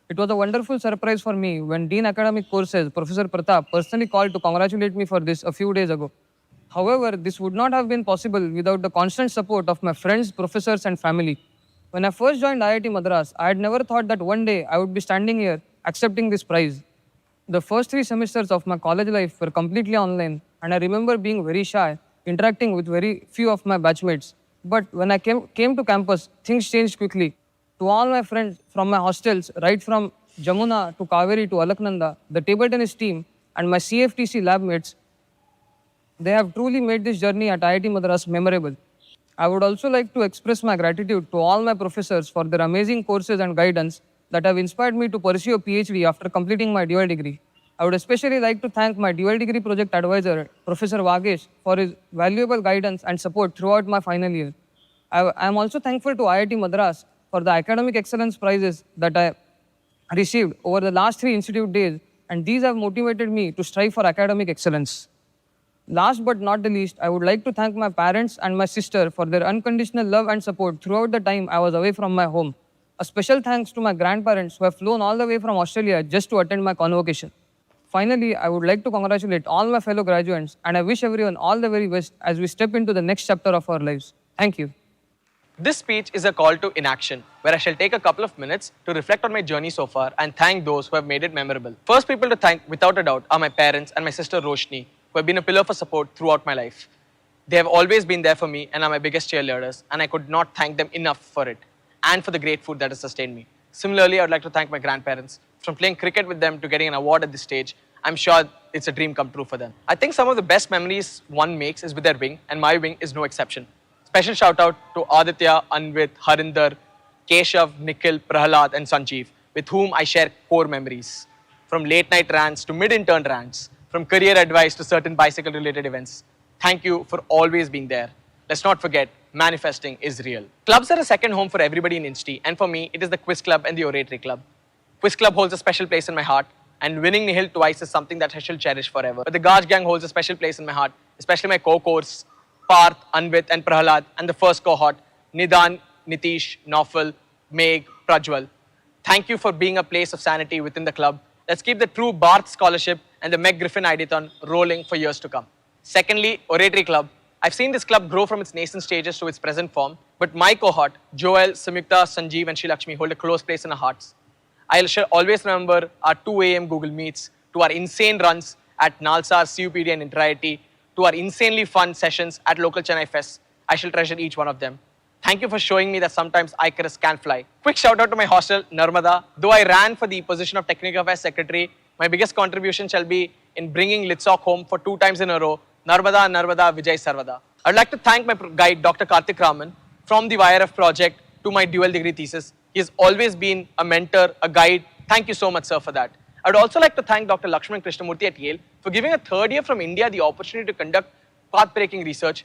It was a wonderful surprise for me when Dean Academic Courses, Professor Pratap, personally called to congratulate me for this a few days ago. However, this would not have been possible without the constant support of my friends, professors, and family. When I first joined IIT Madras, I had never thought that one day I would be standing here accepting this prize. The first 3 semesters of my college life were completely online, and I remember being very shy, interacting with very few of my batchmates. But when I came to campus, things changed quickly. To all my friends from my hostels, right from Jamuna to Kaveri to Alaknanda, the table tennis team, and my CFTC lab mates, they have truly made this journey at IIT Madras memorable. I would also like to express my gratitude to all my professors for their amazing courses and guidance that have inspired me to pursue a PhD after completing my dual degree. I would especially like to thank my dual degree project advisor, Professor Vagesh, for his valuable guidance and support throughout my final year. I am also thankful to IIT Madras for the academic excellence prizes that I received over the last 3 institute days, and these have motivated me to strive for academic excellence. Last but not the least, I would like to thank my parents and my sister for their unconditional love and support throughout the time I was away from my home. A special thanks to my grandparents who have flown all the way from Australia just to attend my convocation. Finally, I would like to congratulate all my fellow graduates, and I wish everyone all the very best as we step into the next chapter of our lives. Thank you. This speech is a call to inaction, where I shall take a couple of minutes to reflect on my journey so far and thank those who have made it memorable. First people to thank, without a doubt, are my parents and my sister Roshni, who have been a pillar for support throughout my life. They have always been there for me and are my biggest cheerleaders, and I could not thank them enough for it and for the great food that has sustained me. Similarly, I would like to thank my grandparents. From playing cricket with them to getting an award at this stage, I'm sure it's a dream come true for them. I think some of the best memories one makes is with their wing, and my wing is no exception. Special shout out to Aditya, Anvit, Harinder, Keshav, Nikhil, Prahalad and Sanjeev, with whom I share core memories. From late night rants to mid-intern rants, from career advice to certain bicycle related events. Thank you for always being there. Let's not forget, manifesting is real. Clubs are a second home for everybody in Insti, and for me, it is the Quiz Club and the Oratory Club. Quiz Club holds a special place in my heart, and winning Nihil twice is something that I shall cherish forever. But the Gaj Gang holds a special place in my heart, especially my co-course, Parth, Anvit and Prahalad, and the first cohort, Nidan, Nitish, Naufal, Meg, Prajwal. Thank you for being a place of sanity within the club. Let's keep the true Barth Scholarship and the Meg Griffin Ideathon rolling for years to come. Secondly, Oratory Club. I've seen this club grow from its nascent stages to its present form, but my cohort, Joel, Samyukta, Sanjeev and Shilakshmi hold a close place in our hearts. I shall always remember our 2 a.m. Google Meets, to our insane runs at Nalsar, CUPD and Inter-IIT, to our insanely fun sessions at local Chennai Fest. I shall treasure each one of them. Thank you for showing me that sometimes Icarus can fly. Quick shout out to my hostel, Narmada. Though I ran for the position of Technical Affairs Secretary, my biggest contribution shall be in bringing Litsock home for 2 times in a row. Narmada, Narmada, Vijay Sarvada. I'd like to thank my guide, Dr. Karthik Raman, from the YRF project to my dual degree thesis. He has always been a mentor, a guide. Thank you so much, sir, for that. I'd also like to thank Dr. Lakshman Krishnamurthy at Yale for giving a third year from India the opportunity to conduct path-breaking research.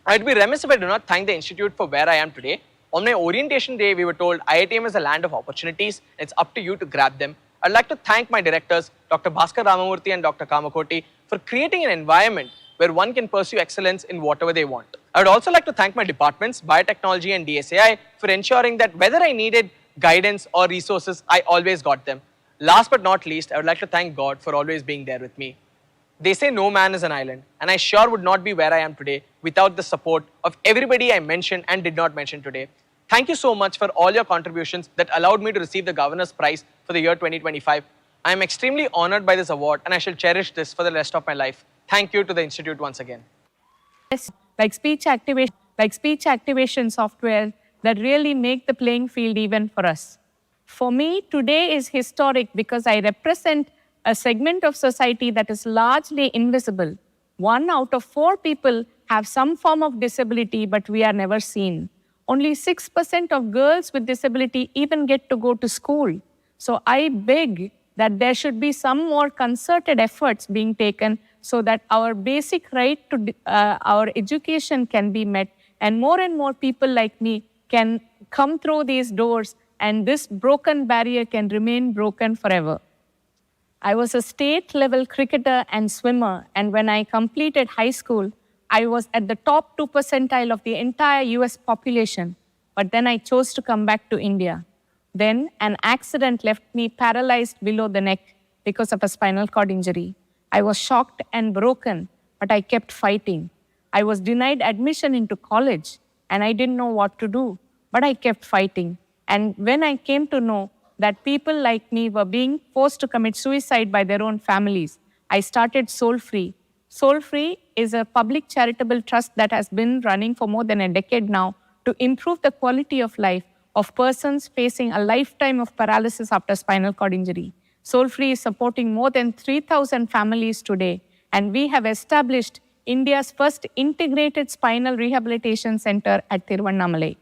I'd be remiss if I do not thank the institute for where I am today. On my orientation day, we were told IITM is a land of opportunities. It's up to you to grab them. I'd like to thank my directors, Dr. Bhaskar Ramamurthy and Dr. Kamakoti, for creating an environment where one can pursue excellence in whatever they want. I would also like to thank my departments, Biotechnology and DSAI, for ensuring that whether I needed guidance or resources, I always got them. Last but not least, I would like to thank God for always being there with me. They say no man is an island, and I sure would not be where I am today without the support of everybody I mentioned and did not mention today. Thank you so much for all your contributions that allowed me to receive the Governor's Prize for the year 2025. I am extremely honored by this award, and I shall cherish this for the rest of my life. Thank you to the Institute once again. Like speech activation software that really make the playing field even for us. For me, today is historic because I represent a segment of society that is largely invisible. 1 out of 4 people have some form of disability, but we are never seen. Only 6% of girls with disability even get to go to school. So I beg that there should be some more concerted efforts being taken so that our basic right to our education can be met, and more people like me can come through these doors, and this broken barrier can remain broken forever. I was a state-level cricketer and swimmer, and when I completed high school, I was at the top 2 percentile of the entire US population, but then I chose to come back to India. Then an accident left me paralyzed below the neck because of a spinal cord injury. I was shocked and broken, but I kept fighting. I was denied admission into college, and I didn't know what to do, but I kept fighting. And when I came to know that people like me were being forced to commit suicide by their own families, I started Soul Free. Soul Free is a public charitable trust that has been running for more than a decade now to improve the quality of life of persons facing a lifetime of paralysis after spinal cord injury. Soul Free is supporting more than 3,000 families today, and we have established India's first integrated spinal rehabilitation center at Tiruvannamalai.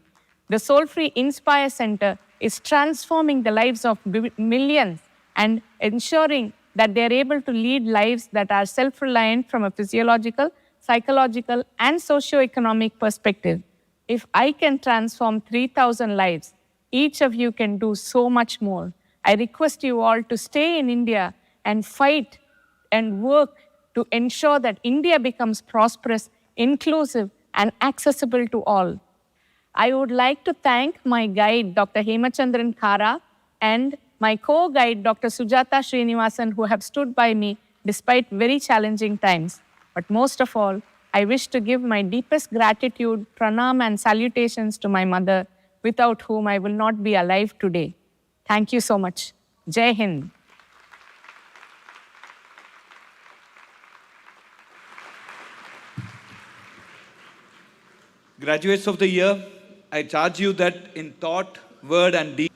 The Soul Free Inspire Center is transforming the lives of millions and ensuring that they are able to lead lives that are self-reliant from a physiological, psychological, and socio-economic perspective. If I can transform 3,000 lives, each of you can do so much more. I request you all to stay in India and fight and work to ensure that India becomes prosperous, inclusive, and accessible to all. I would like to thank my guide, Dr. Hemachandran Khara, and my co-guide, Dr. Sujata Srinivasan, who have stood by me despite very challenging times. But most of all, I wish to give my deepest gratitude, pranam, and salutations to my mother, without whom I will not be alive today. Thank you so much. Jai Hind. Graduates of the year, I charge you that in thought, word, and deed,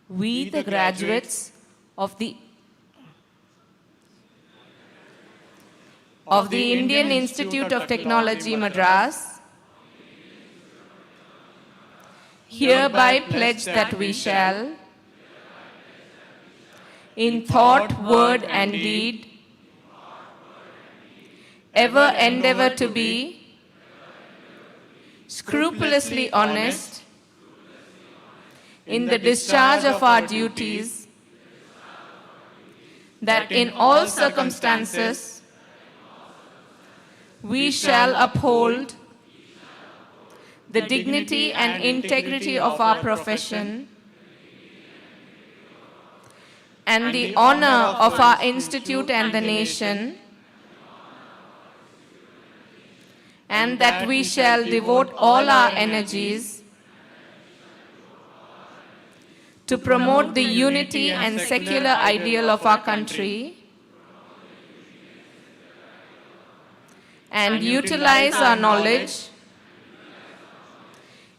We, the graduates of the Indian Institute of Technology, Madras, hereby pledge that we shall, in thought, word, and deed, ever endeavor to be scrupulously honest in the discharge of our duties, that in all circumstances we shall uphold the dignity and integrity of our profession and the honor of our institute and the nation, and that we shall devote all our energies to promote the unity and secular ideal of our country and utilize our knowledge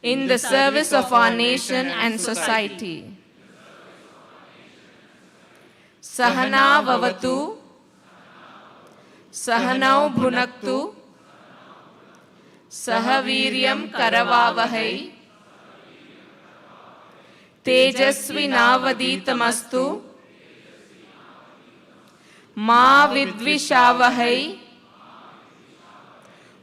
in the service of our nation and society. Sahana vavatu, sahanau bhunaktu, sahaviryam karavavahai, तेजस्वी नावदीतमस्तु मा विद्विषावहै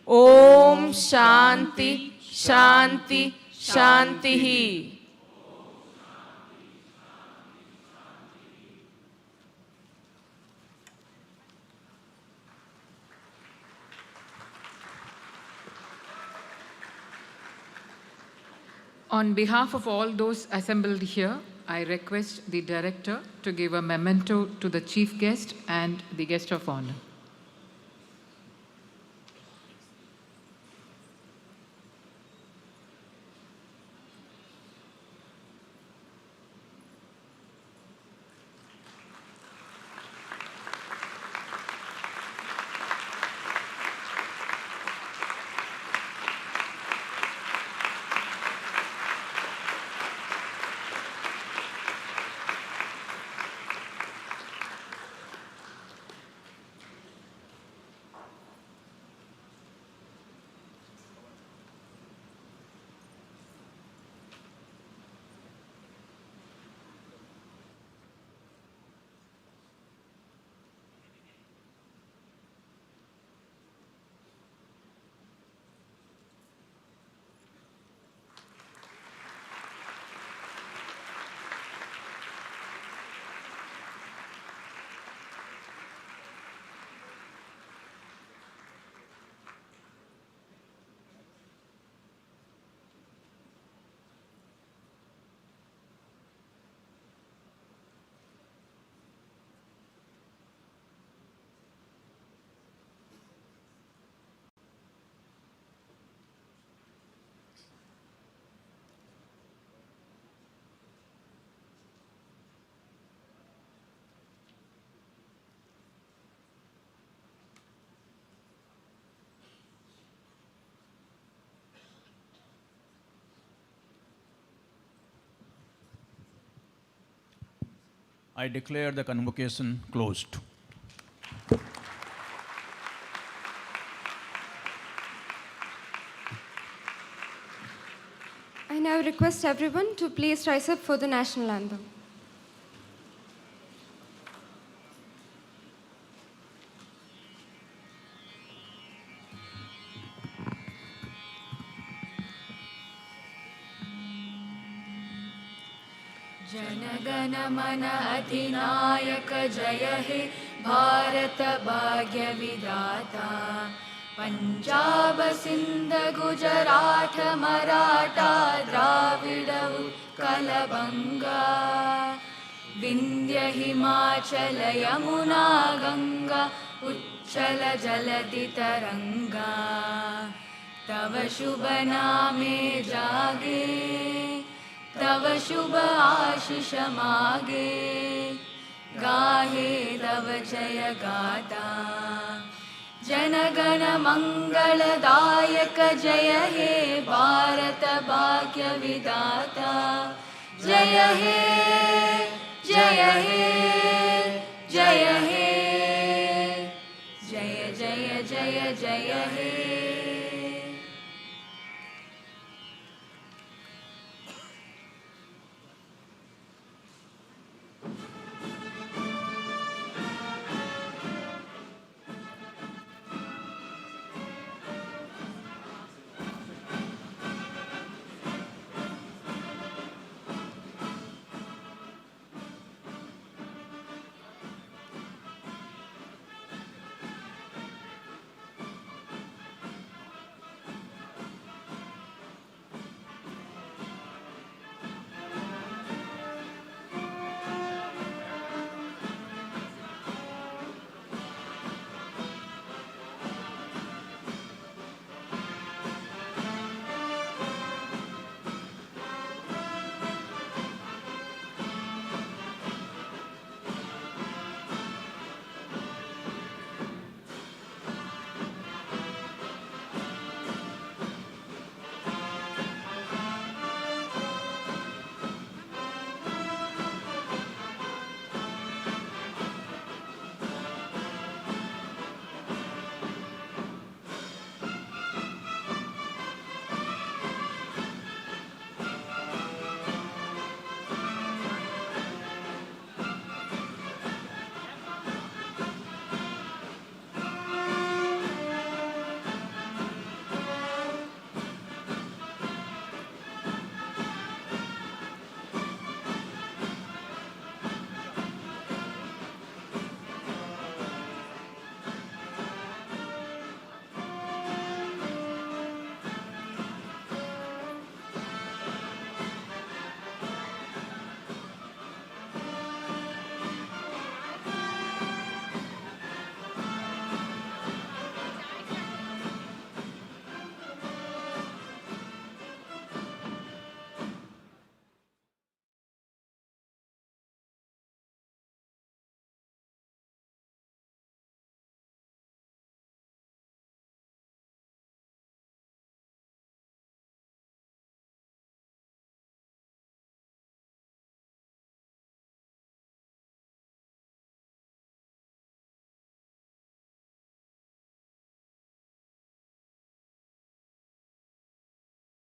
ओम शांति शांति शांति. On behalf of all those assembled here, I request the director to give a memento to the chief guest and the guest of honor. I declare the convocation closed. I now request everyone to please rise up for the national anthem. जनगण मन अधिनायक जय हे भारत भाग्य विधाता पंजाब सिंध गुजरात मराठा द्राविड उत्कल बंगा विंध्य हिमाचल यमुना गंगा उच्चल जलधि तरंगा तव शुभ नामे जागे तव शुभ आशीष मागे गाहे तव जय गाता जनगण मंगलदायक जय हे भारत भाग्य विधाता जय हे जय हे जय हे जय जय जय जय हे